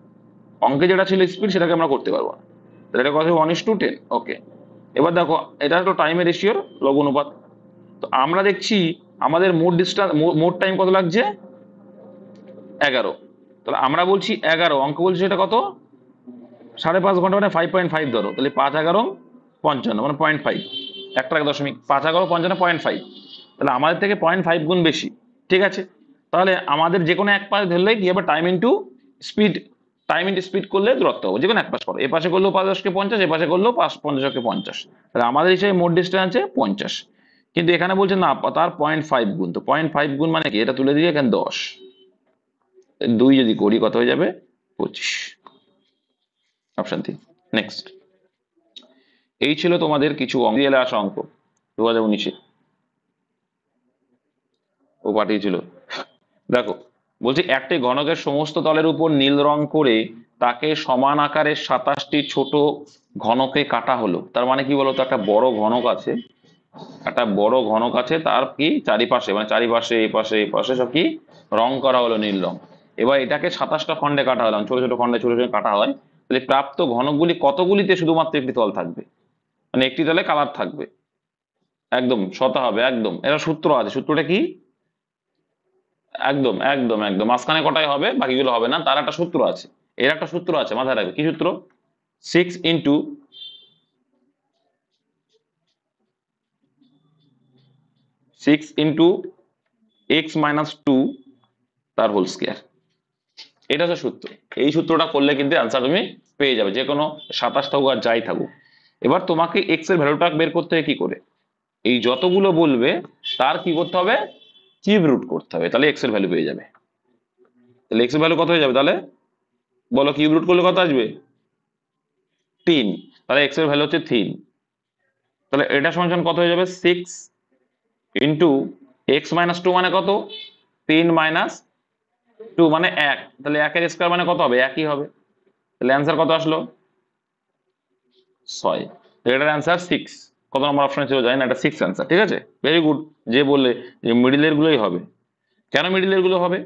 অঙ্কে যেটা ছিল স্পিড সেটাকে আমরা করতে পারবো না, তাহলে এটা কথা 1:10। ওকে, এবার দেখো এটা হলো টাইমের রেশিওর লব অনুপাত। তো আমরা দেখছি আমাদের মোট ডিস্টেন্স, মোট টাইম কত লাগছে, 11। তাহলে আমরা বলছি 11, অঙ্ক বলছি এটা কত, 5.5 ঘন্টা, মানে 5.5 ধরো, তাহলে 5×11 = 55, মানে 0.5, 1.5, 5×11 = 0.5, তাহলে আমাদের থেকে 0.5 গুণ বেশি। ঠিক আছে, তাহলে আমাদের যে কোনো এক পাশ ধরলে কি হবে, time into speed, time into speed করলে দূরত্ব হবে, যে কোনো এক পাশ করো, এ পাশে করলেও 5×10 = 50, এ পাশে করলেও 5×50 = 50, তাহলে আমাদের হিসেবে মোট ডিস্টেন্স আছে 50। কিন্তু এখানে বলছে না তার 0.5 গুণ, তো 0.5 গুণ মানে কি, এটা তুলে দিয়ে এখানে 10, 2 যদি করি কত হয়ে যাবে, 25, অপশন 3। নেক্সট, এই ছিল তোমাদের কিছু অঙ্ক দিয়ে আসা অঙ্ক 2019-এ, ও পাঠিয়েছিল। দেখো বলছি একটি ঘনকের সমস্ত তলের উপর নীল রং করে তাকে সমান আকারের 27টি ছোট ঘনকে কাটা হলো। তার মানে কি বলতো, একটা বড় ঘনক আছে, একটা বড় ঘনক আছে, তার কি চারিপাশে, মানে চারিপাশে এপাশে এপাশে সব কি রং করা হলো নীল রং। এবার এটাকে 27টা খণ্ডে কাটা হলাম, ছোট ছোট খণ্ডে ছোট ছোট কাটা হয়, তাহলে প্রাপ্ত ঘনকগুলি কতগুলিতে শুধুমাত্র একটি তল থাকবে, মানে একটি তলে কালার থাকবে, একদম শতা হবে, একদম এটা সূত্র আছে, সূত্রটা কি, একদম একদম একদম মাঝখানে কটাই হবে, বাকিগুলো হবে না, তার একটা সূত্র আছে, এর একটা সূত্র আছে, মাথায় রাখবে কি সূত্র, 6 × x−2 তার হোল স্কয়ার, এটা হচ্ছে সূত্র। এই সূত্রটা করলে কিন্তু অ্যান্সার তুমি পেয়ে যাবে, যে কোনো 27 থাকুক আর যাই থাকুক। এবার তোমাকে এক্স এর ভ্যালুটা বের করতে হবে কি করে, এই যতগুলো বলবে তার কি করতে হবে, কিউব রুট করতে হবে, তাহলে এক্স এর ভ্যালু পেয়ে যাবে। তাহলে এক্স এর ভ্যালু কত হয়ে যাবে, তাহলে বলো, কিউব রুট করলে কত আসবে, 3, তাহলে এক্স এর ভ্যালু হচ্ছে 3, তাহলে এটা সমান সমান কত হয়ে যাবে, 6 × x−2 মানে কত, 3 - 2 মানে 1, তাহলে 1 এর স্কয়ার মানে কত হবে, একই হবে, তাহলে অ্যান্সার কত আসলো, 6। এটার অ্যান্সার 6, কত নম্বর অপশনে ছিল জানি না, এটা 6 অ্যান্সার। ঠিক আছে, ভেরি গুড। যে বললে যে মিডিলের গুলোই হবে, কেন মিডিলের গুলো হবে,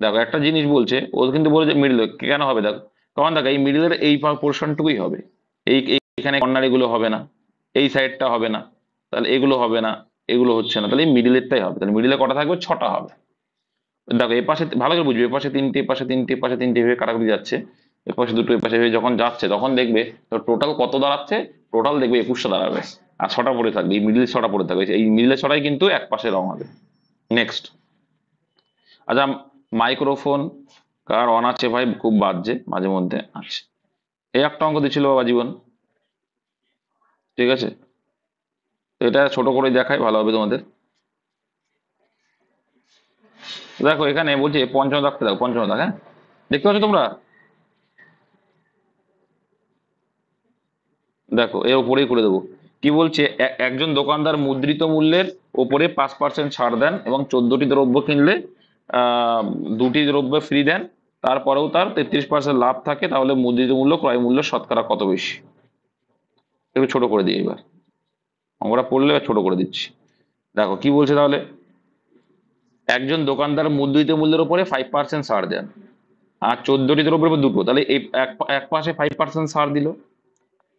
দেখো একটা জিনিস বলছে, ও কিন্তু বলে যে মিডিল কেন হবে, দেখো কারণ দেখো এই মিডিলের এই পোর্শনটুকুই হবে, এইখানে কর্নার এগুলো হবে না, এই সাইডটা হবে না, তাহলে এগুলো হবে না, এগুলো হচ্ছে না, তাহলে এই মিডিলেরটাই হবে, তাহলে মিডিলে কটা থাকবে, 6টা হবে। দেখো এ পাশে ভালো করে বুঝবে, এ পাশে 3টে, এ পাশে 3টে, এ পাশে 3টে, এভাবে কাটাকুটি যাচ্ছে, এ পাশে 2টো, এ পাশে যখন যাচ্ছে তখন দেখবে তো টোটাল কত দাঁড়াচ্ছে, টোটাল দেখবে 21টা দাঁড়াবে, আর 6টা পড়ে থাকবে, এই মিডিলে 6টা পড়ে থাকবে, এই মিডিলে 6টাই কিন্তু এক পাশে রং হবে। নেক্সট, আচ্ছা মাইক্রোফোন কার অন আছে ভাই, খুব বাজছে মাঝে মধ্যে, আচ্ছা এই একটা অঙ্ক দিচ্ছিল বাবা জীবন, ঠিক আছে, এটা ছোট করে দেখাই ভালো হবে তোমাদের। দেখো এখানে বলছে পঞ্চম দাগটা, দেখো পঞ্চম দাগ, হ্যাঁ দেখতে পাচ্ছ তোমরা, দেখো এর উপরেই করে দেবো, কি বলছে, একজন দোকানদার মুদ্রিত মূল্যের ওপরে 5% ছাড় দেন এবং 14টি দ্রব্য কিনলে 2টি দ্রব্য ফ্রি দেন, তারপরেও তার 33% লাভ থাকে, তাহলে মুদ্রিত মূল্য ক্রয় মূল্য শতকরা কত বেশি। একটু ছোট করে দিই এবার, আমরা পড়লে ছোট করে দিচ্ছি। দেখো কি বলছে তাহলে, একজন দোকানদার মুদ্রিত মূল্যের উপরে 5% ছাড় দেন, আর 14টি দ্রব্যের উপর 2টো, তাহলে এই এক পাশে 5% ছাড় দিল,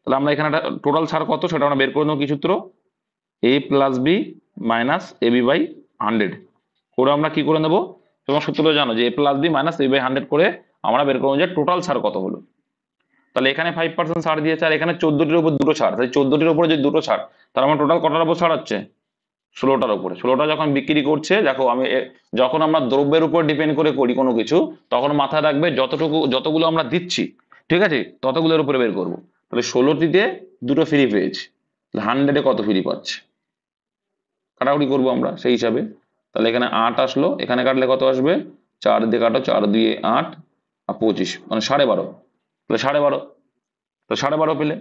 তাহলে আমরা এখানে টোটাল ছাড় কত সেটা আমরা বের করে নেবো, কি সূত্র, a+b - ab/100 করে আমরা কি করে নেবো, তোমার সূত্রটা জানো যে a+b - ab/100 করে আমরা বের করবো যে টোটাল ছাড় কত হলো। তাহলে এখানে 5% ছাড় দিয়েছে, আর এখানে 14টির উপর 2টো ছাড়, তাই 14টির উপরে যে 2টো ছাড়, তার আমার টোটাল কটার উপর ছাড় হচ্ছে, 16টার উপরে। 16টা যখন বিক্রি করছে, দেখো আমি যখন আমরা দ্রব্যের উপর ডিপেন্ড করে করি কোনো কিছু, তখন মাথায় রাখবে যতগুলো আমরা দিচ্ছি, ঠিক আছে, ততগুলোর উপরে বের করবো। তাহলে 16টিতে 2টো ফ্রি পেয়েছি, 100-এ কত ফ্রি পাচ্ছে, কাটাকুটি করবো আমরা সেই হিসাবে। তাহলে এখানে 8 আসলো, এখানে কাটলে কত আসবে, 4 দিয়ে কাটো, 4×2 = 8 আর 25 মানে 12.5, তাহলে 12.5, তো 12.5 পেলে,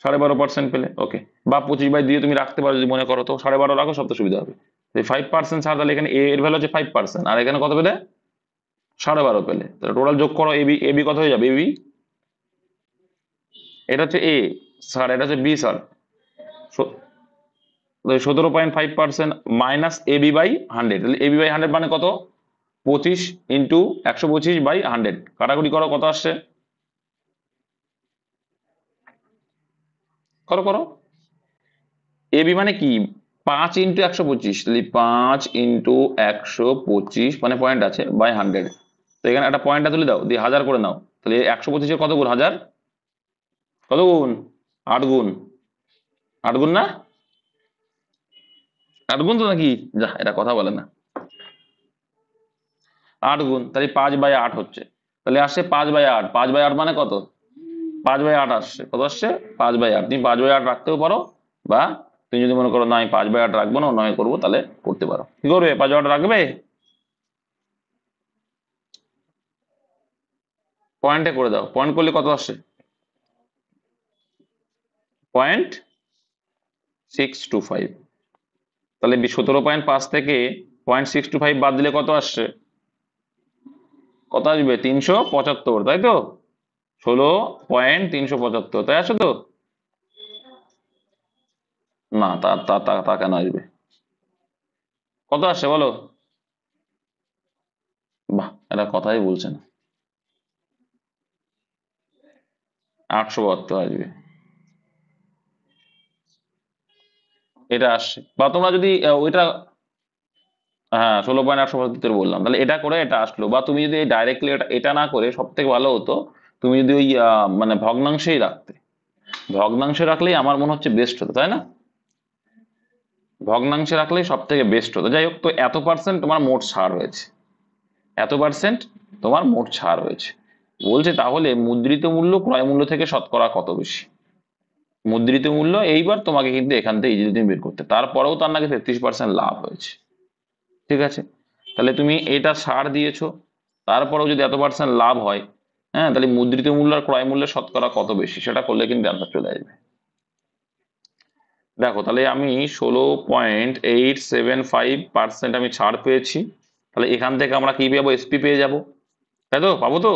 12.5% পেলে, ওকে, বা 25/2 তুমি রাখতে পারো যদি মনে করো, তো 12.5 রাখো, সব তো সুবিধা হবে। 5% ছাড়, তাহলে এখানে এর ভ্যালু হচ্ছে 5%, আর এখানে কত পেলে, 12.5 পেলে, তাহলে টোটাল যোগ করো, এবি এবি কত হয়ে যাবে, এবি এটা হচ্ছে এ স্যার, এটা হচ্ছে বি স্যার, 17.5% - ab/100, তাহলে ab/100 মানে কত, 25 ইন্টু 125/100, কাটাকুটি করো, কত আসছে? করো করো। এবি মানে কি? 5 ইন্টু 125, তাহলে 5 ইন্টু 125 মানে পয়েন্ট আছে বাই 100। তো এখানে একটা পয়েন্টটা তুলে দাও, দিয়ে 1000 করে নাও। তাহলে 125-এর কত গুণ 1000? কত গুণ? 8 গুণ। 8 গুণ না? 8 গুণ তো নাকি? যা, এটা কথা বলে না। 8 গুণ, তাহলে 5/8 হচ্ছে। তাহলে আসছে 5/8। 5/8 মানে কত? 5/8 আসছে, কত আসছে? 5/8। তুমি 5/8 রাখতেও পারো, বা তুমি যদি মনে করো না আমি 5/8 রাখবো না, নয় করবো, তাহলে করতে পারো। কি করবে? 5/8 রাখবে, পয়েন্টে করে দাও। পয়েন্ট করলে কত আসছে? 0.625। তাহলে 17.5 থেকে 0.625 বাদ দিলে কত আসছে? কত আসবে? 375, তাই তো? 16.375, তাই আছে তো? না, তা তা তা তা কেন আসবে? কত আসছে বলো? বাহ, এটা কথাই বলছে না। 872 আসবে, এটা আসছে। বা তোমরা যদি ওইটা, হ্যাঁ 16.875 বললাম, তাহলে এটা করে এটা আসলো। বা তুমি যদি ডাইরেক্টলি এটা এটা না করে, সব থেকে ভালো হতো তুমি যদি ওই মানে ভগ্নাংশেই রাখতে। ভগ্নাংশে রাখলেই আমার মনে হচ্ছে বেস্ট হতো, তাই না? ভগ্নাংশে রাখলেই সব থেকে বেস্ট হতো। যাই হোক, তো এত পার্সেন্ট তোমার মোট ছাড় হয়েছে, এত পার্সেন্ট তোমার মোট ছাড় হয়েছে। বলছে তাহলে মুদ্রিত মূল্য ক্রয় মূল্য থেকে শতকরা কত বেশি? মুদ্রিত মূল্য এইবার তোমাকে কিন্তু এখান থেকে ইজিলি তুমি বের করতে, তারপরেও তার নাকি 33% লাভ হয়েছে। ঠিক আছে, তাহলে তুমি এটা ছাড় দিয়েছো, তারপরেও যদি এত পার্সেন্ট লাভ হয়, হ্যাঁ, তাহলে মুদ্রিত মূল্য আর ক্রয় মূল্যের শতকরা কত বেশি, সেটা করলে কিন্তু অ্যান্সার চলে আসবে। দেখো, তাহলে আমি 16.875% আমি ছাড় পেয়েছি। তাহলে এখান থেকে আমরা কি পাবো? এসপি পেয়ে যাব, তাই তো? পাবো তো?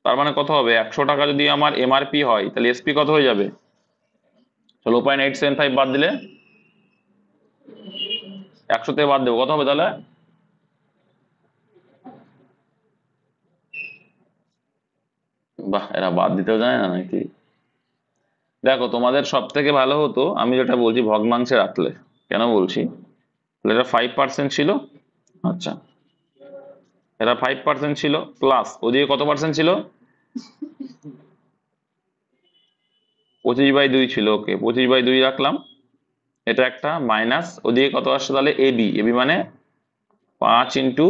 তার মানে কত হবে? 100 টাকা যদি আমার এমআরপি হয়, তাহলে এসপি কত হয়ে যাবে? 16.875 বাদ দিলে 100 থেকে বাদ দেবো, কত হবে তাহলে? বাহ, এরা বাদ দিতেও জানে না নাকি? দেখো, তোমাদের সব থেকে ভালো হতো আমি যেটা বলছি ভগ্নাংশে রাখলে। কেন বলছি? তাহলে এটা 5% ছিল। আচ্ছা, এটা 5% ছিল, প্লাস ওদিকে কত পার্সেন্ট ছিল? 25/2 ছিল। ওকে, 25/2 রাখলাম, এটা একটা মাইনাস। ওদিকে কত আসছে তাহলে? এবি। এবি মানে 5 ইন্টু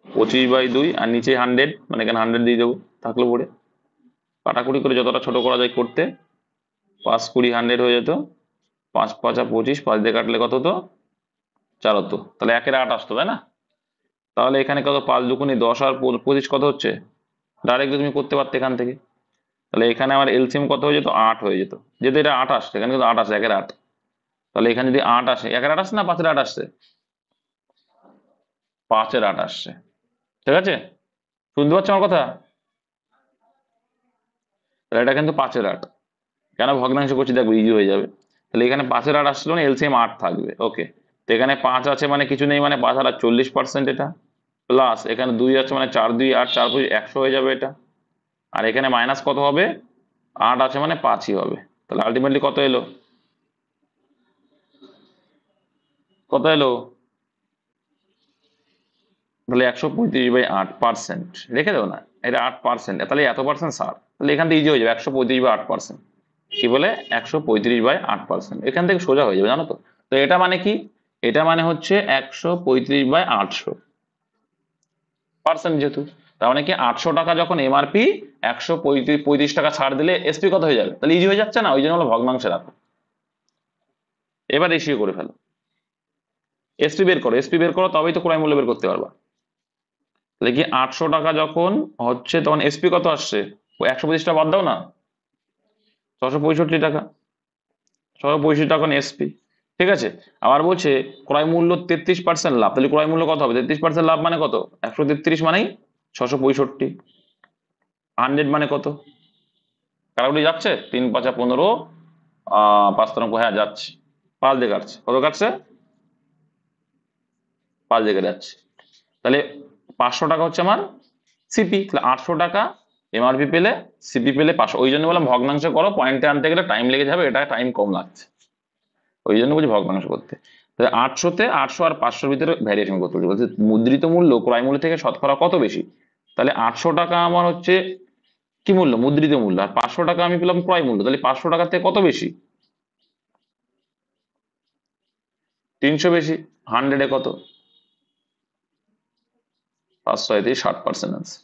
25/2, আর নিচে 100, মানে এখানে 100 দিয়ে দেবো, থাকলো পরে। কাটাকুটি করে যতটা ছোট করা যায় করতে, 5 20 100 হয়ে যেত। 5 5 25, 5 দিয়ে কাটলে কত হতো? 4 হতো। তাহলে 1/8 আসতো, তাই না? তাহলে এখানে কত? 5 দুগুণে 10 আর 25 কত হচ্ছে? ডাইরেক্ট তুমি করতে পারতে এখান থেকে। তাহলে এখানে আমার এলসিএম কত হয়ে যেত? 8 হয়ে যেত। যেহেতু এটা 8 আসছে, এখানে কিন্তু 8 আসে, 1/8। তাহলে এখানে যদি 8 আসে, 1/8 আসছে না 5/8 আসছে? 5/8 আসছে। ঠিক আছে, শুনতে পাচ্ছ আমার কথা? তাহলে এটা কিন্তু 5/8। কেন ভগ্নাংশ করছি দেখো, ইজি হয়ে যাবে। তাহলে এখানে 5/8 আসছিল না, এলসিএম 8 থাকবে। ওকে, তো এখানে 5 আছে মানে কিছু নেই, মানে 5/8 40% এটা, প্লাস এখানে 2 আছে মানে 4 2 8 4 5 100 হয়ে যাবে এটা। আর এখানে মাইনাস কত হবে? 8 আছে মানে 5ই হবে। তাহলে আলটিমেটলি কত এলো? কত এলো? তাহলে 135/8%। রেখে দেবো না, এটা 8%, তাহলে এত পার্সেন্ট ছাড়। তাহলে এখান থেকে ইজি হয়ে যাবে, 135/8%। কি বলে? 135/8%, এখান থেকে সোজা হয়ে যাবে, জানো তো? তো এটা মানে কি? এটা মানে হচ্ছে 135/800%, যেহেতু তার মানে কি 800 টাকা যখন এমআরপি, 135 টাকা ছাড় দিলে এসপি কত হয়ে যাবে? তাহলে ইজি হয়ে যাচ্ছে না? ওই জন্য হলো ভগ্নাংশে রাখো। এবার রেশিও করে ফেলো, এসপি বের করো, এসপি বের করো, তবেই তো ক্রয় মূল্য বের করতে পারবা। তাহলে কি 800 টাকা যখন হচ্ছে, তখন এসপি কত আসছে? 125টা বাদ দাও না, 665 টাকা। 665 টাকা এসপি। ঠিক আছে, আবার বলছে ক্রয় মূল্য 33% লাভ, তাহলে ক্রয় মূল্য কত হবে? 33% লাভ মানে কত? 133 মানেই 665। 100 মানে কত? কারাগুলি যাচ্ছে? 3 5 15, 5 3, হ্যাঁ যাচ্ছে। 5 দিয়ে কাটছে, কত কাটছে? 5 জায়গায় যাচ্ছে, তাহলে 500 টাকা হচ্ছে আমার সিপি, তাহলে 800 টাকা এমআরপি পেলে, সিপি পেলে 500। ওই জন্য বললাম ভগ্নাংশ করো, পয়েন্টে আনতে গেলে টাইম লেগে যাবে, এটা টাইম কম লাগছে, ওই জন্য বলছি ভগ্নাংশ করতে। তাহলে 800-তে 800 আর 500-র ভিতরে ভ্যারিয়েশন করতে বলছে, বলছে মুদ্রিত মূল্য ক্রয় মূল্য থেকে শতকরা কত বেশি। তাহলে 800 টাকা আমার হচ্ছে কি মূল্য, মুদ্রিত মূল্য, আর 500 টাকা আমি পেলাম ক্রয় মূল্য, তাহলে 500 টাকার থেকে কত বেশি, 300 বেশি। 100-এ কত, 560% আনসার,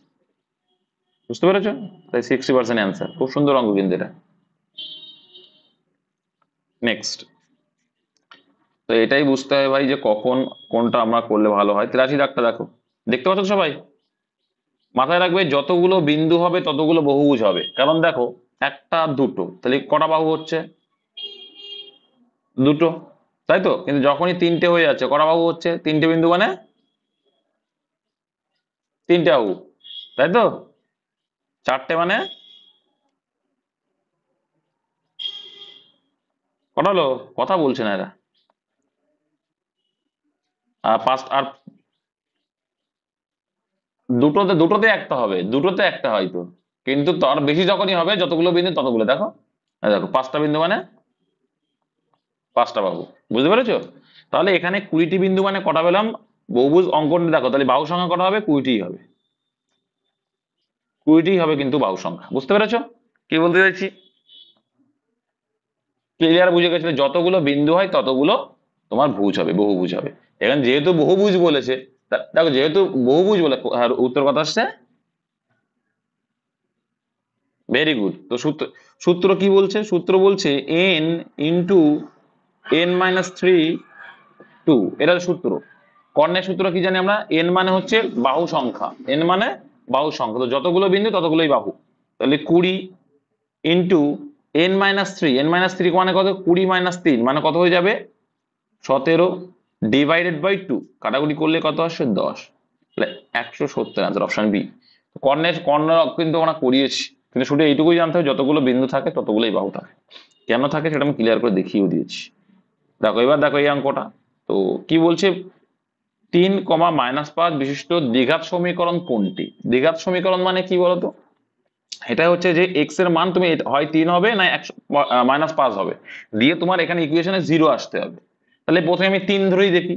বুঝতে পেরেছো? তাই 60% অ্যান্সার। খুব সুন্দর অঙ্ক কিন্তু এটা। নেক্সট, তো এটাই বুঝতে হবে ভাই যে কখন কোনটা আমরা করলে ভালো হয়। 83 দাগটা দেখো, দেখতে পাচ্ছ সবাই? মাথায় রাখবে যতগুলো বিন্দু হবে ততগুলো বহুভুজ হবে, কারণ দেখো একটা দুটো, তাহলে কটা বাহু হচ্ছে, দুটো, তাই তো? কিন্তু যখনই তিনটে হয়ে যাচ্ছে কটা বাহু হচ্ছে, তিনটে বিন্দু মানে তিনটে বাহু, তাই তো? চারটে মানে কটা হলো, কথা বলছে না এরা। আর পাঁচ, আর দুটোতে দুটোতে একটা হবে, দুটোতে একটা হয়তো, কিন্তু তার বেশি যখনই হবে যতগুলো বিন্দু ততগুলো, দেখো এই দেখো 5টা বিন্দু মানে 5টা বাহু, বুঝতে পেরেছো? তাহলে এখানে 20টি বিন্দু মানে কটা পেলাম, বহুভুজ অঙ্কন দেখো, তাহলে বাহু সংখ্যা কটা হবে, 20টি হবে, 20টি হবে কিন্তু বাহু সংখ্যা, বুঝতে পেরেছো কি বলতে চাইছি? ক্লিয়ার, বুঝে গেছিলে? যতগুলো বিন্দু হয় ততগুলো তোমার ভুজ হবে, বহুভুজ হবে। এখানে যেহেতু বহুভুজ বলেছে, দেখো যেহেতু বহুভুজ বলে উত্তর কথা আসছে, ভেরি গুড। তো সূত্র, সূত্র কি বলছে, সূত্র বলছে n ইন্টু n-3 এটা সূত্র। কর্ণের সূত্র কি জানি আমরা, n মানে হচ্ছে বাহু সংখ্যা, n মানে বাহু সংখ্যা, তো যতগুলো বিন্দু ততগুলোই বাহু। তাহলে 20 ইন্টু n-3 মানে কত, 20 - 3 মানে কত হয়ে যাবে, 17 ডিভাইডেড বাই 2, কাটাকুটি করলে কত আসছে, 10। তাহলে 170 আনসার, অপশন বি। কর্ণ কিন্তু আমরা করিয়েছি, কিন্তু শুধু এইটুকুই জানতে হবে যতগুলো বিন্দু থাকে ততগুলোই বাহু থাকে। কেন থাকে সেটা আমি ক্লিয়ার করে দেখিয়েও দিয়েছি। দেখো এবার দেখো এই অঙ্কটা, তো কি বলছে, 3, -5 বিশিষ্ট দ্বিঘাত সমীকরণ কোনটি। দ্বিঘাত সমীকরণ মানে কি বলতো, এটা হচ্ছে যে এক্স এর মান তুমি হয় 3 হবে না -5 হবে, দিয়ে তোমার এখানে ইকুয়েশনে 0 আসতে হবে। তাহলে প্রথমে আমি 3 ধরেই দেখি,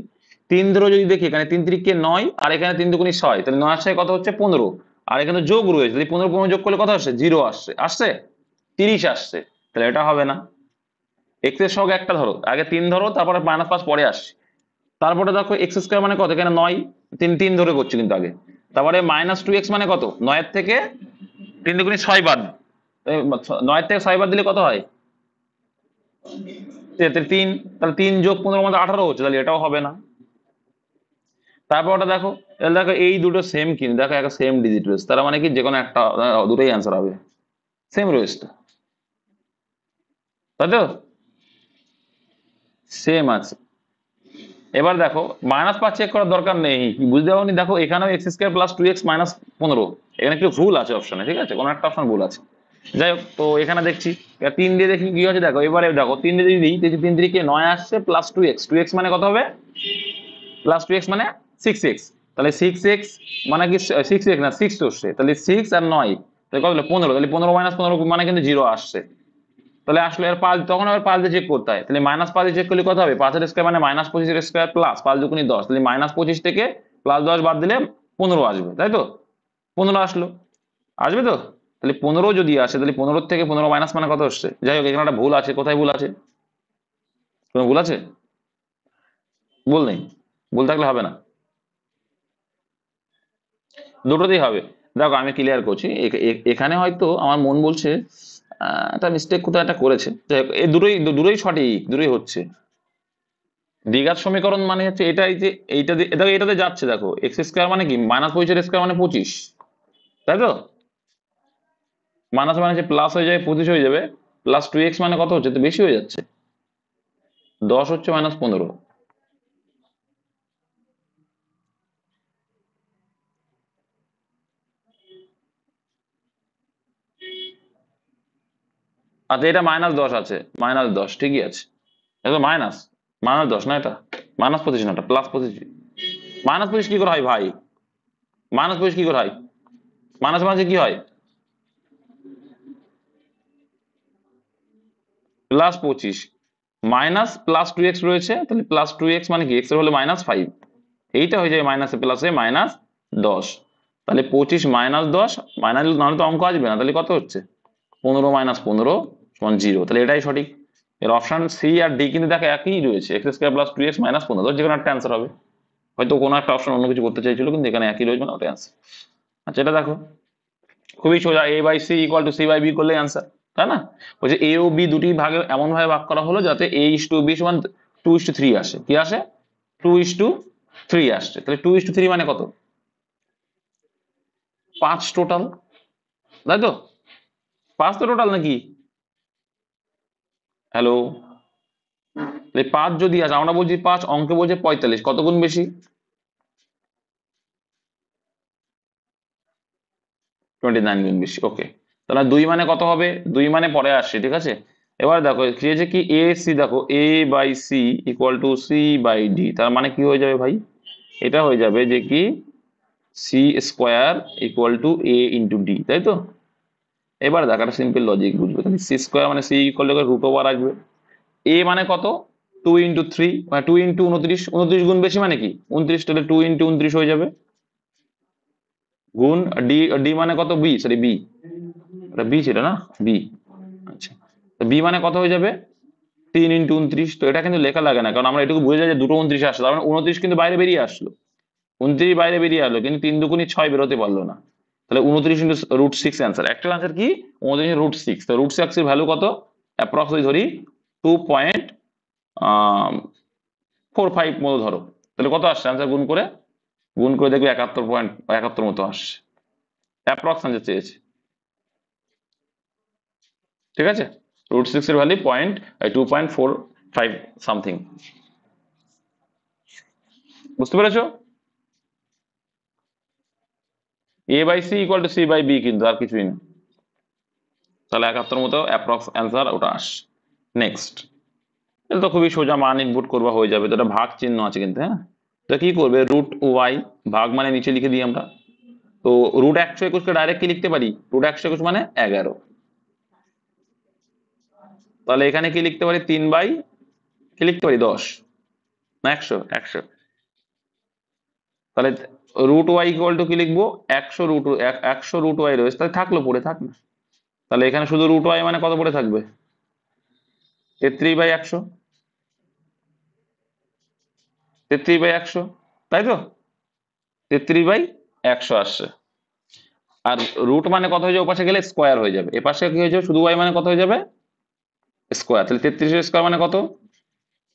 3 ধরে যদি দেখি, এখানে 3 × 3 = 9, আর এখানে 3 × 2 = 6, তাহলে 9 আর 6 কত হচ্ছে, 15, আর এখানে যোগ রয়েছে, তাহলে 15 যোগ করলে কত আসছে, 0 আসছে, আসছে 30 আসছে, তাহলে এটা হবে না। এক্স এর সহগ একটা ধরো, আগে 3 ধরো, তারপরে -5 পরে আসছে। তারপরে দেখো x² মানে কত, এখানে 9, 3 ধরে করছি কিন্তু আগে। তারপরে -2x মানে কত, 9 এর থেকে 3 × 6 বাদ, 9 এর থেকে 6 বাদ দিলে কত হয়, 3, তাহলে 3 + 15 মানে 18 হচ্ছে, তাহলে এটাও হবে না। তারপর ওটা দেখো, তাহলে দেখো এই দুটো সেম, কিন্তু দেখো একটা সেম ডিজিট রয়েছে, তার মানে কি যে কোনো একটা, দুটোই অ্যান্সার হবে, সেম রয়েছে তো, তাই তো, সেম আছে। এবার দেখো -5 চেক করার দরকার নেই, বুঝতে পারোনি? দেখো এখানেও x² + 2x - 15, এখানে একটু ভুল আছে অপশনে, ঠিক আছে, কোনো একটা অপশন ভুল আছে। যাই হোক, তো এখানে দেখছি 3 দিয়ে দেখি কি হচ্ছে, দেখো এবারে দেখো 3 দিয়ে যদি দিই, 3 3 = 9 আসছে, প্লাস 2x, 2x মানে কত হবে, প্লাস 2x মানে 6x, তাহলে 6x মানে কি, 6x না 6 আসছে, তাহলে 6 আর 9, তাহলে কত হলো, 15, তাহলে 15 - 15 মানে কিন্তু 0 আসছে। তাহলে আসলে আর 5, তখন আবার 5 দিয়ে চেক করতে হয়, তাহলে -5 দিয়ে চেক করলে কত হবে, 5 মানে -25 প্লাস 5 × 10, তাহলে -25 থেকে +10 বাদ দিলে 15 আসবে, তাই তো? 15 আসলো, আসবে তো? তাহলে 15 যদি আসে, তাহলে 15 থেকে 15 মাইনাস মানে কত আসছে। যাই হোক, এখানে একটা ভুল আছে, কোথায় ভুল আছে, কোনো ভুল আছে, ভুল নেই, ভুল থাকলে হবে না, দুটোতেই হবে। দেখো আমি ক্লিয়ার করছি, এখানে হয়তো আমার মন বলছে একটা মিস্টেক কোথাও একটা করেছে, যাই হোক এই দুটোই দুটোই সঠিক, দুটোই হচ্ছে। দ্বিঘাত সমীকরণ মানে হচ্ছে এটাই, যে এইটা দেখো এটাতে যাচ্ছে, দেখো x² মানে কি, -25 মানে 25, তাই তো? মাইনাস মানে প্লাস হয়ে যাবে, 25 হয়ে যাবে, প্লাস 2x মানে কত হচ্ছে, তো বেশি হয়ে যাচ্ছে, 10 হচ্ছে -15। আচ্ছা এটা -10 আছে, -10 ঠিকই আছে, এটা মাইনাস -10 না, এটা -25 না, এটা +25। -25 কি করে হয় ভাই? -25 কি করে হয়? মাইনাস মাঝে কি হয়? +25 মাইনাস +2x রয়েছে, তাহলে +2x মানে কি, x এর হলো -5, এইটা হয়ে যায় মাইনাসে প্লাসে -10। তাহলে 25 -10 মাইনাস, নাহলে তো অঙ্ক আসবে না। তাহলে কত হচ্ছে? 15 - 15 = 0। তাহলে এটাই সঠিক। এর অপশন সি আর ডি কিন্তু দেখো একই রয়েছে, x² + 2x - 15, যে কোনো একটা অ্যান্সার হবে। হয়তো কোনো একটা অপশন অন্য কিছু করতে চাইছিল, কিন্তু এখানে একই রয়েছে, মানে ওটা অ্যান্সার। আচ্ছা, এটা দেখো খুবই সোজা, a/c = c/b করলে অ্যান্সার, তাই না? বলছে এ ও বি দুটি ভাগে এমন ভাবে ভাগ করা হলো যাতে a/b = 2:3 আসে। কি আসে? 2:3 আসছে। তাহলে 2:3 মানে কত? 5 টোটাল, তাই তো? 5 তো টোটাল নাকি? হ্যালো, 5 যদি আসে, আমরা বলছি 5, অঙ্কে বলছে 45, কত গুণ বেশি? 29 গুণ বেশি। ওকে, তাহলে 2 মানে কত হবে? 2 মানে পরে আসছে, ঠিক আছে। এবার দেখো কি হয়েছে, কি এ সি, দেখো a/c = c/d, তার মানে কি হয়ে যাবে ভাই? এটা হয়ে যাবে যে কি c² = a × d, তাই তো? এবার দেখো একটা সিম্পল লজিক বুঝবে, তাহলে c² মানে c √ওভার আসবে। a মানে কত? 2 × 3 মানে 2 × 29, 29 গুণ বেশি মানে কি 29, তাহলে 2 × 29 হয়ে যাবে, গুণ ডি, ডি মানে কত? বি, সরি বি, এটা বি ছিল না, বি। আচ্ছা, বি মানে কত হয়ে যাবে? 3 × 29। তো এটা কিন্তু লেখা লাগে না, কারণ আমরা এটুকু বুঝে যাই যে দুটো 29 আসলো, তার মানে 29 কিন্তু বাইরে বেরিয়ে আসলো, 29 বাইরে বেরিয়ে আসলো, কিন্তু 3 দুগুণী 6 বেরোতে পারলো না। তাহলে 29 × √6 অ্যান্সার। অ্যাকচুয়াল অ্যান্সার কি? 29 × √6। তো √6 এর ভ্যালু কত? অ্যাপ্রক্সিমেটলি ধরি 2.45 মতো ধরো। তাহলে কত আসছে অ্যান্সার? গুণ করে দেখবে 71 মতো আসছে। অ্যাপ্রক্স অ্যান্সার চেয়েছে, ঠিক আছে। √6 এর ভ্যালু 2.45 সামথিং। বুঝতে পেরেছো? a/c = c/b, কিন্তু আর কিছুই না। তাহলে 71 মতো অ্যাপ্রক্স অ্যান্সার ওটা আসে। নেক্সট, এটা তো খুবই সোজা, মান ইনপুট করবা হয়ে যাবে। তো এটা ভাগ চিহ্ন আছে কিন্তু, হ্যাঁ। তো কি করবে, √y, ভাগ মানে নিচে লিখে দিই আমরা। তো √121 কে ডাইরেক্ট কি লিখতে পারি? √121 মানে 11। তাহলে এখানে কি লিখতে পারি? 3 কি লিখতে পারি? 10 না 100? 100। তাহলে √y = কি লিখবো? 100 রয়েছে, তাহলে থাকলো, পড়ে থাক না। তাহলে এখানে শুধু √y মানে কত পড়ে থাকবে? 33/100, 33/100, তাই তো? 33/100 আসছে। আর রুট মানে কত হয়ে যাবে? ওপাশে গেলে স্কোয়ার হয়ে যাবে, এপাশে কি হয়ে যাবে? শুধু y মানে কত হয়ে যাবে? স্কোয়ার। তাহলে 33 মানে কত?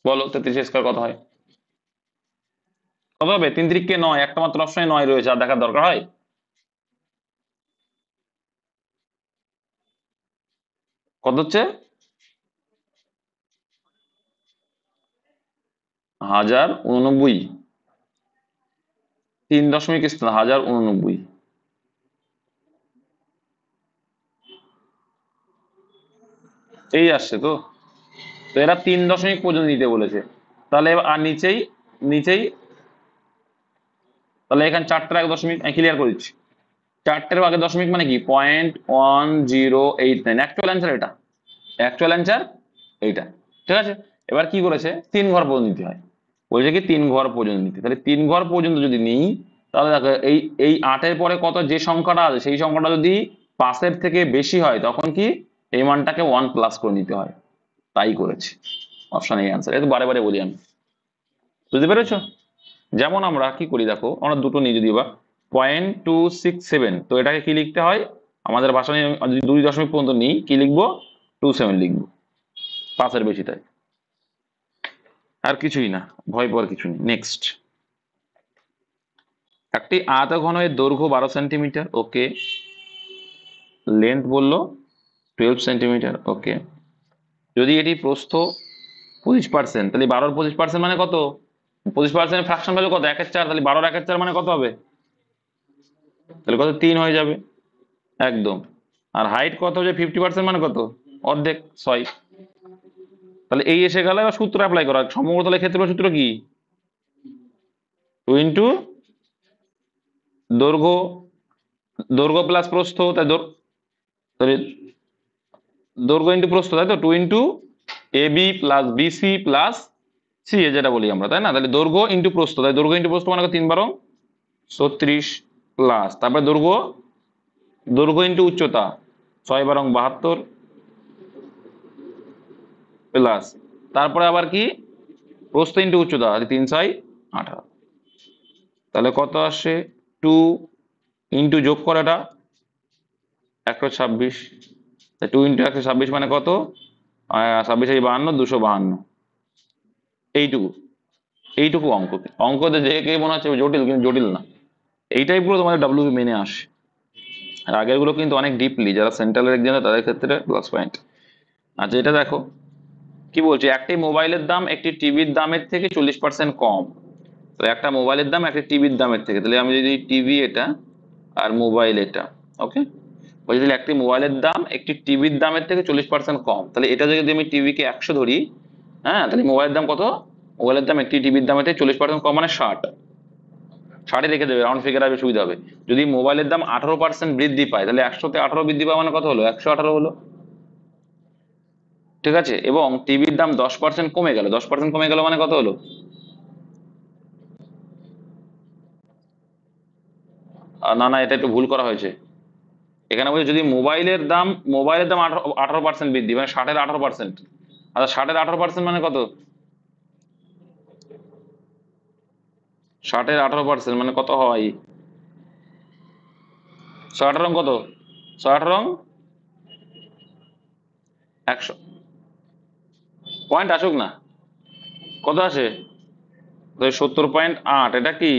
বলো, 33 কত হয়? কত হবে? 3 × 3 = 9, একটা মাত্র অপশনে 9 রয়েছে, আর দেখার দরকার হয়? কত হচ্ছে? 1089। 1089। এই আসছে তো। তো এরা 3 দশমিক পর্যন্ত নিতে বলেছে। তাহলে আর নিচেই, নিচেই তাহলে এখানে 4টার আগে দশমিক, আমি ক্লিয়ার করে দিচ্ছি। 4টের আগে দশমিক মানে কি? 0.1089। অ্যাকচুয়াল অ্যান্সার এটা, অ্যাকচুয়াল অ্যান্সার এইটা, ঠিক আছে। এবার কি করেছে? 3 ঘর পর্যন্ত নিতে হয়, বলছে কি 3 ঘর পর্যন্ত নিতে। তাহলে 3 ঘর পর্যন্ত যদি নিই, তাহলে দেখো এই 8-এর পরে কত, যে সংখ্যাটা আছে সেই সংখ্যাটা যদি 5-এর থেকে বেশি হয়, তখন কি এই মানটাকে 1+ করে নিতে হয়। তাই করেছি, অপশন এই অ্যান্সার। এটা বারে বারে বলি আমি, বুঝতে পেরেছো? যেমন আমরা কি করি দেখো, আমরা দুটো নিই যদি, বা 0.267, তো এটাকে কি লিখতে হয় আমাদের ভাষা নিয়ে? যদি 2 দশমিক পর্যন্ত নিই, কি লিখবো? 27 লিখবো, 5-এর বেশি তাই, আর কিছুই না, ভয় পাওয়ার কিছু নেই। নেক্সট, একটি আয়তঘনের দৈর্ঘ্য 12 সেন্টিমিটার, ওকে। লেন্থ বললো 12 সেন্টিমিটার, ওকে। যদি এটি প্রস্থ 25%, তাহলে 12-র 25% মানে কত? 25% ফ্র্যাকশন ভ্যালু কত? 1/4। তাহলে 12-র 1/4 মানে কত হবে? তাহলে কত? 3 হয়ে যাবে, একদম। আর হাইট কত হচ্ছে? 50% মানে কত? অর্ধেক, 6। তাহলে এই এসে গেল। এবার সূত্র অ্যাপ্লাই করা, সমগ্রতলের ক্ষেত্রে সূত্র কি? 2 ইন্টু দৈর্ঘ্য, দৈর্ঘ্য প্লাস প্রস্থ, তাই তাহলে দৈর্ঘ্য ইন্টু প্রস্থ, তাই তো 2 into AB plus BC plus C A যেটা বলি আমরা, তাই না? তাহলে দৈর্ঘ্য ইন্টু প্রস্থ, তাই দৈর্ঘ্য ইন্টু প্রস্থ মানে 3 × 36 প্লাস তারপরে দৈর্ঘ্য ইন্টু উচ্চতা 6 × 72 প্লাস তারপরে আবার কি প্রস্থ ইন্টু উচ্চতা 3 × 18। তাহলে কত আসে 2 ইন্টু যোগ করে এটা 126, 2 ইন্টু 126 মানে কত? 26 252। এইটুকু অঙ্কতে যে কে মনে হচ্ছে জটিল, কিন্তু জটিল না। এইটাই পুরো তোমাদের ডাব্লিউ মেনে আসে। আর আগের গুলো কিন্তু অনেক ডিপলি, যারা সেন্ট্রালের এক্সাম তাদের ক্ষেত্রে প্লাস পয়েন্ট। আচ্ছা এটা দেখো কি বলছে, একটি মোবাইলের দাম একটি টিভির দামের থেকে 40% কম। তো একটা মোবাইলের দাম একটা টিভির দামের থেকে, তাহলে আমি যদি টিভি এটা আর মোবাইল এটা, ওকে, বলছি তাহলে একটি মোবাইলের দাম একটি টিভির দামের থেকে 40% কম, তাহলে এটা যদি আমি টিভিকে 100 ধরি, হ্যাঁ, তাহলে মোবাইলের দাম কত? মোবাইলের দাম একটি টিভির দামের থেকে 40% কম মানে 60 রেখে দেবে, রাউন্ড ফিগার আসবে, সুবিধা হবে। যদি মোবাইলের দাম 18% বৃদ্ধি পায়, তাহলে 100-তে 18 বৃদ্ধি পায় মানে কত হলো? 118 হলো, ঠিক আছে। এবং টিভির দাম 10% কমে গেল, 10% কমে গেল মানে কত হলো? না না, এটা একটু ভুল করা হয়েছে। এখানে বলছে যদি মোবাইলের দাম 18% বৃদ্ধি, মানে 60-এর 18%। আচ্ছা 60-এর 18% মানে কত? 60-এর 18% মানে কত হয়? 6 কত? 6 100 পয়েন্ট আসুক না, কত আসে? 70.8। এটা কি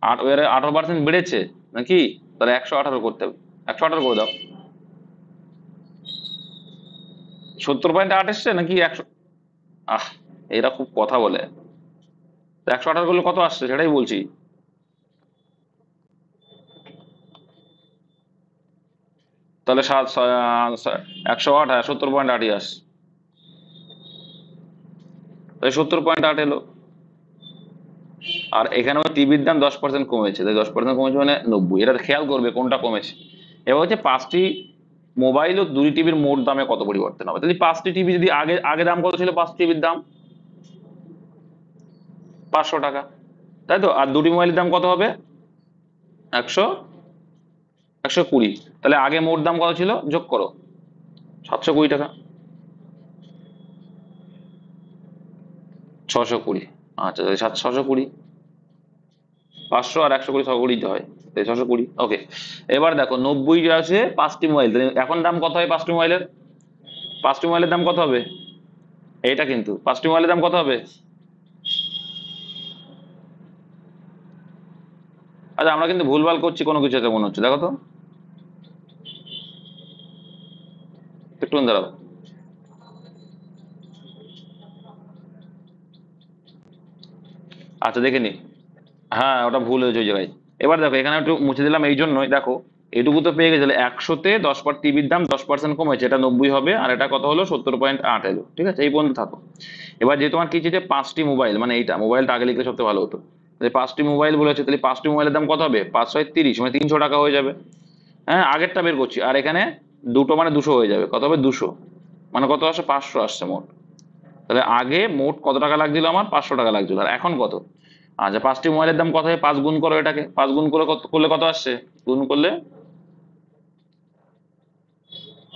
18% বেড়েছে নাকি? তাহলে 118 করতে হবে, 118 করে দাও। 70.8 এসছে নাকি 100? এরা খুব কথা বলে। 118 করলে কত আসছে সেটাই বলছি। তাহলে 108, 70.8 আসছে, তাই 70.8 এলো। আর এখানে টিভির দাম 10% কমেছে, তাই 10% কমেছে মানে 90। এটা খেয়াল করবে কোনটা কমেছে। এবার হচ্ছে 5টি মোবাইল ও 2টি টিভির মোট দামে কত পরিবর্তন হবে। তাহলে 5টি টিভি যদি আগে আগে দাম কত ছিল? 5 টিভির দাম 500 টাকা, তাই তো। আর 2টি মোবাইলের দাম কত হবে? 120। তাহলে আগে মোট দাম কত ছিল? যোগ করো, 720 টাকা, 620। আচ্ছা 620, 500 আর 120 620 দিতে হয়, তাই 620। ওকে, এবার দেখো 90 আছে 5টি মোবাইল, এখন দাম কত হয় 5টি মোবাইলের? 5টি মোবাইলের দাম কত হবে? এইটা কিন্তু 5টি মোবাইলের দাম কত হবে? আচ্ছা আমরা কিন্তু ভুলভাল করছি কোনো কিছু, মনে হচ্ছে, দেখো তো একটু দাঁড়াও। আচ্ছা দেখে নি, হ্যাঁ ওটা ভুল হয়েছে ওই জায়গায়। এবার দেখো এখানে একটু মুছে দিলাম এই জন্যই, দেখো এটুকু তো পেয়ে গেছে। 100-তে 10 টিভির দাম 10% কমেছে, এটা 90 হবে, আর এটা কত হলো? 70.8 এলো, ঠিক আছে, এই পর্যন্ত থাকো। এবার যে তোমার কি চেয়েছে 5টি মোবাইল, মানে এইটা মোবাইলটা আগে লিখলে সবচেয়ে ভালো হতো। তাহলে 5টি মোবাইল বলেছে, তাহলে 5টি মোবাইলের দাম কত হবে? 5 × 30 মানে 300 টাকা হয়ে যাবে। হ্যাঁ আগেরটা বের করছি, আর এখানে দুটো মানে 200 হয়ে যাবে, কত হবে? 200 মানে কত আসে? 500 আসছে মোট। তাহলে আগে মোট কত টাকা লাগছিল আমার? 500 টাকা লাগছিল, আর এখন কত? আচ্ছা 5টি মোবাইলের দাম কত হয়? 5 গুণ করো, এটাকে 5 গুণ করলে কত আসছে? গুণ করলে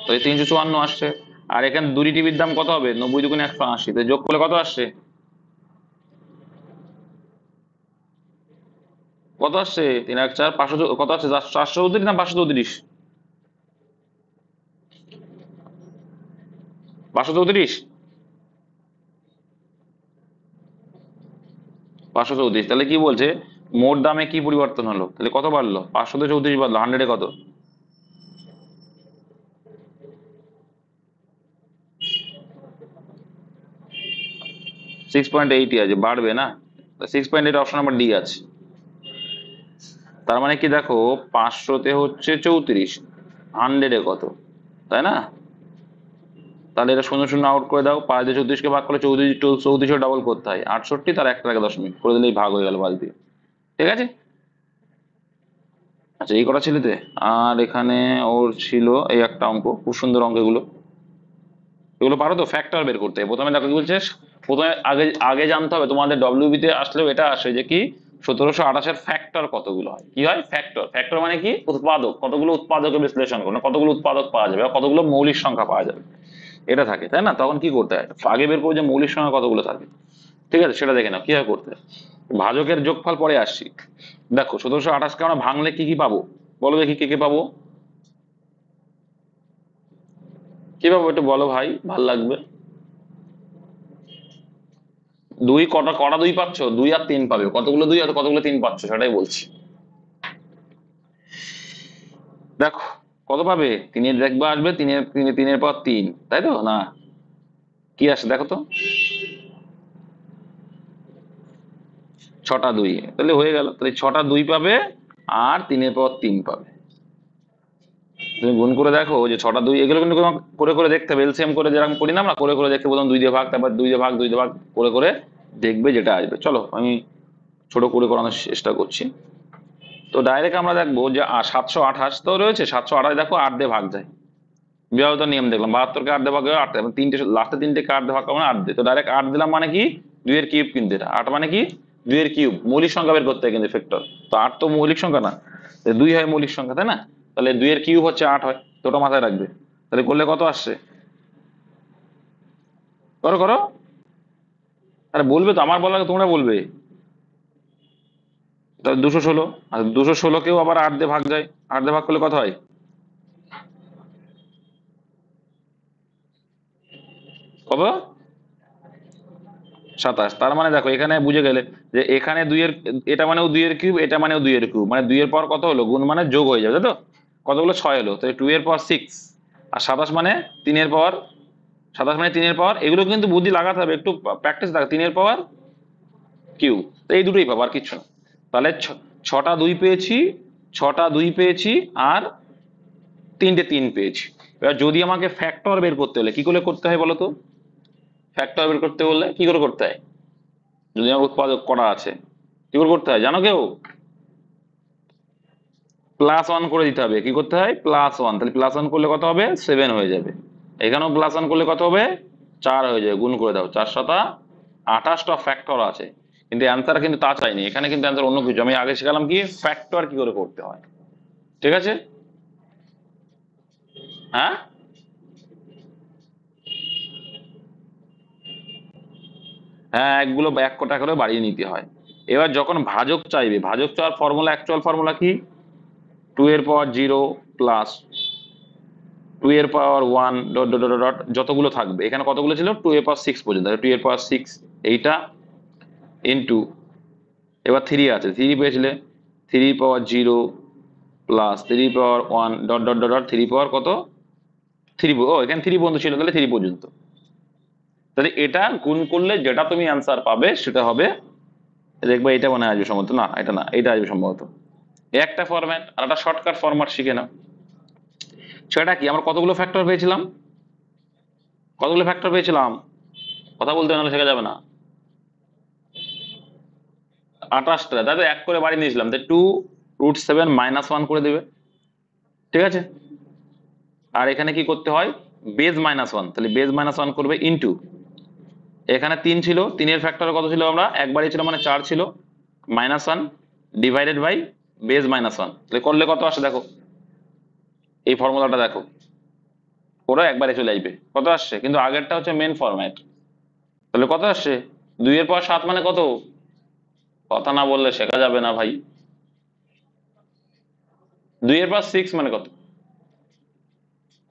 তো 354 আসছে। আর এখানে 2টি টিভির দাম কত হবে? 90 × 180, তো যোগ করলে কত আসছে? কত আসছে? 3 1 4 500, কত আসছে? 434 না 534? 534, 534। তাহলে কি বলছে মোট দামে কি পরিবর্তন হলো? তাহলে কত বাড়লো? 534 বাড়লো, 100-এ কত? 6.80 আছে, বাড়বে না? 6.8 অপশন নাম্বার ডি আছে। তার মানে কি দেখো 500-তে হচ্ছে 34, 100-এ কত, তাই না? তাহলে এটা 0 0 আউট করে দাও, 5 দিয়ে 34-কে ভাগ করলে 34 ডাবল করতে হয় 68, তার 1 টাকা দশমিক করে দিলেই ভাগ হয়ে গেল 5 দিয়ে। ঠিক আছে। আচ্ছা এই কটা ছেলেতে, আর এখানে ওর ছিল এই একটা অঙ্ক, খুব সুন্দর অঙ্ক এগুলো, এগুলো পারো তো ফ্যাক্টর বের করতে। প্রথমে দেখো কি বলছে, প্রথমে আগে আগে জানতে হবে, তোমাদের ডব্লিউবি তে আসলেও এটা আসে যে কি 1728-এর ফ্যাক্টর কতগুলো হয়। কি হয় ফ্যাক্টর? ফ্যাক্টর মানে কি উৎপাদক, কতগুলো উৎপাদকে বিশ্লেষণ করো, কতগুলো উৎপাদক পাওয়া যাবে বা কতগুলো মৌলিক সংখ্যা পাওয়া যাবে, এটা থাকে তাই না। তখন কি করতে হয়, আগে বের করবো যে মৌলিক সংখ্যা কতগুলো থাকে, ঠিক আছে সেটা দেখে নাও কিভাবে করতে হয়। ভাজকের যোগফল পরে আসছি। দেখো 1728-কে আমরা ভাঙলে কি কি পাবো, বলো দেখি কি কি পাবো, কি পাবো একটু বলো ভাই, ভাল লাগবে। দুই কটা কটা দুই পাচ্ছ, 2 আর 3 পাবে, কতগুলো 2 আর কতগুলো 3 পাচ্ছ সেটাই বলছি। দেখো কত পাবে, তিনের দেখবে আসবে, তিনের পর 3, তাই তো না, কি আসে দেখো তো, 6টা 2, তাহলে হয়ে গেল, তাহলে 6টা 2 পাবে আর 3-এর পর 3 পাবে। তুমি গুণ করে দেখো যে 6টা 2, এগুলো কিন্তু তোমাকে করে করে দেখতে হবে, এলসিএম করে যেরকম করি না আমরা, করে করে দেখতে, প্রথম 2 দিয়ে ভাগ, তারপর 2 দিয়ে ভাগ, 2 দিয়ে ভাগ করে করে দেখবে যেটা আসবে। চলো আমি ছোট করে করানোর চেষ্টা করছি। তো ডাইরেক্ট আমরা দেখবো যে 728 তো রয়েছে, 728 দেখো 8 দিয়ে ভাগ যায়, বিভাগত নিয়ম দেখলাম, 72-কে 8 দিয়ে ভাগ 8, এবং তিনটে লাস্টে 3টেকে 8 দিয়ে ভাগ করবো 8 দিয়ে, তো ডাইরেক্ট 8 দিলাম মানে কি 2 এর কিউব, কিন্তু এটা 8 মানে কি 2 এর কিউব, মৌলিক সংখ্যা বের করতে হয় কিন্তু ফ্যাক্টর, তো 8 তো মৌলিক সংখ্যা না, 2 হয় মৌলিক সংখ্যা তাই না, তাহলে 2 এর কিউব হচ্ছে 8 হয়, তো ওটা মাথায় রাখবে। তাহলে করলে কত আসছে, করো করো, আরে বলবে তো, আমার বলার আগে তোমরা বলবে। তাহলে 216, আর 216-কেও আবার 8 দিয়ে ভাগ যায়, 8 দিয়ে ভাগ করলে কত হয়, কত, 27। তার মানে দেখো এখানে বুঝে গেলে যে এখানে 2 এর, এটা মানেও 2 এর কিউব, এটা মানেও 2 এর কিউব, মানে 2 এর পাওয়ার কত হলো, গুণ মানে যোগ হয়ে যাবে, তাই তো, কতগুলো 6 হলো, তো 2 এর পাওয়ার 6, আর 27 মানে 3 এর পাওয়ার, 27 মানে 3 এর পাওয়ার, এগুলো কিন্তু বুদ্ধি লাগাতে হবে, একটু প্র্যাকটিস থাকে, 3 এর পাওয়ার কিউব, তো এই দুটোই পাবো আর কিচ্ছু না। তাহলে 6টা 2 পেয়েছি, 6টা 2 পেয়েছি আর 3টে 3 পেয়েছি। এবার যদি আমাকে ফ্যাক্টর বের করতে হলে কি করে করতে হয় বলো তো, ফ্যাক্টর বের করতে বললে কি করে করতে হয়, যদি আমার উৎপাদক করা আছে কি করে করতে হয় জানো কেউ, +1 করে দিতে হবে, কি করতে হয় +1, তাহলে +1 করলে কত হবে 7 হয়ে যাবে, এখানেও +1 করলে কত হবে 4 হয়ে যাবে, গুণ করে দাও, 428টা ফ্যাক্টর আছে, কিন্তু অ্যান্সার কিন্তু তা চাইনি, এখানে কিন্তু অ্যান্সার অন্য কিছু, আমি আগে শিখালাম কি ফ্যাক্টর কি করে করতে হয়, ঠিক আছে। হ্যাঁ হ্যাঁ, একগুলো এক কটা করে বাড়িয়ে নিতে হয়। এবার যখন ভাজক চাইবে, ভাজক চাওয়ার ফর্মুলা, অ্যাকচুয়াল ফর্মুলা কি, 2 এর পাওয়ার 0 প্লাস 2 এর পাওয়ার 1 ডট ডট ডট ডট যতগুলো থাকবে, এখানে কতগুলো ছিল 2 এর পাওয়ার 6 পর্যন্ত, 2 এর পাওয়ার 6 এইটা ইন্টু, এবার 3 আছে, 3 পেয়েছিলে, 3 পাওয়ার 0 প্লাস 3 পাওয়ার 1 ডট ডট ডট ডট 3 পাওয়ার কত 3, ও এখানে 3 পর্যন্ত ছিল, তাহলে 3 পর্যন্ত, তাহলে এটা গুণ করলে যেটা তুমি অ্যান্সার পাবে সেটা হবে, দেখবে এটা মনে হয় আসবে সম্ভবত, না এটা না, এটা আসবে সম্ভবত, একটা ফরম্যাট, আর একটা শর্টকাট ফরম্যাট শিখে নাও। সেটা কি, আমরা কতগুলো ফ্যাক্টর পেয়েছিলাম, কতগুলো ফ্যাক্টর পেয়েছিলাম, কথা বলতে নাহলে শেখা যাবে না, 28টা, তাই তো, এক করে বাড়িয়ে নিয়েছিলাম, তাই 2√7 -1 করে দেবে, ঠিক আছে। আর এখানে কি করতে হয়, বেজ -1, তাহলে বেজ -1 করবে ইন্টু, এখানে 3 ছিল, 3 এর ফ্যাক্টর কত ছিল, আমরা একবারই ছিল মানে 4 ছিল, -1 ডিভাইডেড বাই বেজ -1, তাহলে করলে কত আসে দেখো, এই ফর্মুলাটা দেখো, পুরো একবারে চলে আসবে, কত আসছে, কিন্তু আগেরটা হচ্ছে মেন ফরম্যাট, তাহলে কত আসছে 2 এর পাওয়ার 7 মানে কত, কথা না বললে শেখা যাবে না ভাই, 2 এর পাওয়ার 6 মানে কত,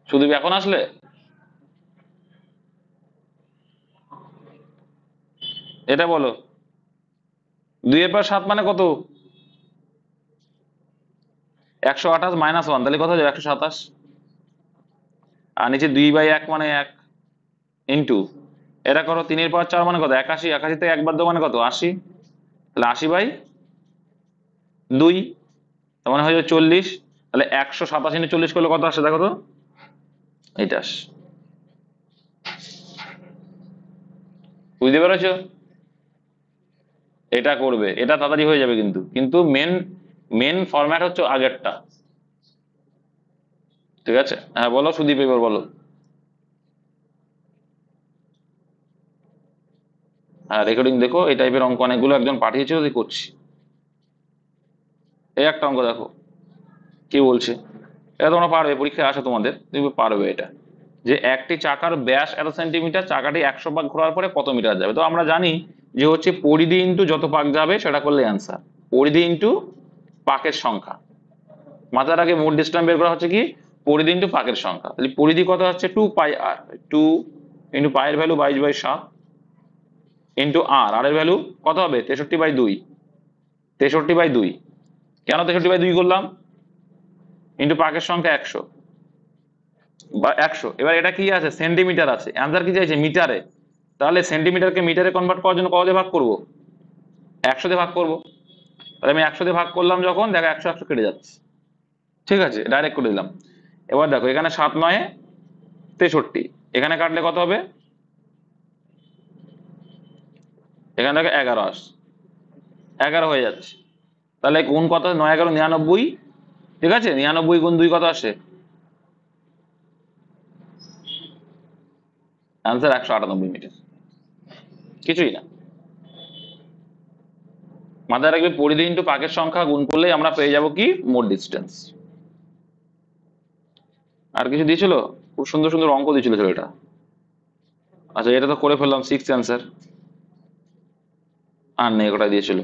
শুধু এখন আসলে, এটা বলো, 2 এর পাওয়ার 7 মানে কত, 128 -1, তাহলে কত হবে 127, আর নিচে 2/1 মানে 1 ইন্টু, এটা করো 3 এর পাওয়ার 4 মানে কত 81, 81 থেকে একবার দাও মানে কত 80, তাহলে 80/2, তার মানে হয়ে যাবে 40, তাহলে 127 × 40 করলে কত আসে দেখো তো, এইটা আসে, বুঝতে পেরেছো। এটা করবে, এটা তাড়াতাড়ি হয়ে যাবে, কিন্তু কিন্তু মেন মেন ফরম্যাট হচ্ছে আগেরটা। ঠিক আছে, হ্যাঁ বলো সুদীপ, এবার বলো। হ্যাঁ রেকর্ডিং দেখো, এই টাইপের অঙ্ক অনেকগুলো একজন পাঠিয়েছে, ওই করছি। এই একটা অঙ্ক দেখো, কি বলছে, এটা তোমরা পারবে, পরীক্ষায় আসে তোমাদের, তুমি পারবে এটা। যে একটি চাকার ব্যাস এত সেন্টিমিটার, চাকাটি 100 পাক ঘোরার পরে কত মিটার যাবে। তো আমরা জানি যে হচ্ছে পরিধি ইন্টু যত পাক যাবে সেটা করলে অ্যান্সার, পরিধি ইন্টু পাকের সংখ্যা। মাথার আগে মোট ডিস্টেন্স বের করা হচ্ছে কি, পরিধি ইন্টু পাকের সংখ্যা। তাহলে পরিধি কত হচ্ছে 2πr, 2 ইন্টু পায়ের ভ্যালু 22/7 ইন্টু আর এর ভ্যালু কত হবে 63/2, 63/2। কেন 63/2 করলাম, ইন্টু পাকের সংখ্যা 100 বা 100। এবার এটা কি আছে, সেন্টিমিটার আছে, অ্যান্সার কি চাইছে মিটারে। তাহলে সেন্টিমিটারকে মিটারে কনভার্ট করার জন্য কত দিয়ে ভাগ করব, 100 দিয়ে ভাগ করব। তাহলে আমি 100 দিয়ে ভাগ করলাম যখন, দেখো 100 100 কেটে যাচ্ছে। ঠিক আছে, ডাইরেক্ট করে দিলাম। এবার দেখো এখানে 7 9 63, এখানে কাটলে কত হবে, এখানে দেখো 11 আস, 11 হয়ে যাচ্ছে। তাহলে গুণ কত, 9 11 99। ঠিক আছে, 99 গুণ 2 কত আসে, অ্যান্সার 198 মিটার, কিছুই না। মাথায় রাখবে পরিধি ইন্টু পাকের সংখ্যা গুণ করলেই আমরা পেয়ে যাব কি, মোট ডিস্টেন্স। আর কিছু দিয়েছিল, খুব সুন্দর সুন্দর অঙ্ক দিয়েছিল ছেলেটা। আচ্ছা এটা তো করে ফেললাম, 6 অ্যান্সার। আর নেই, ওটা দিয়েছিল।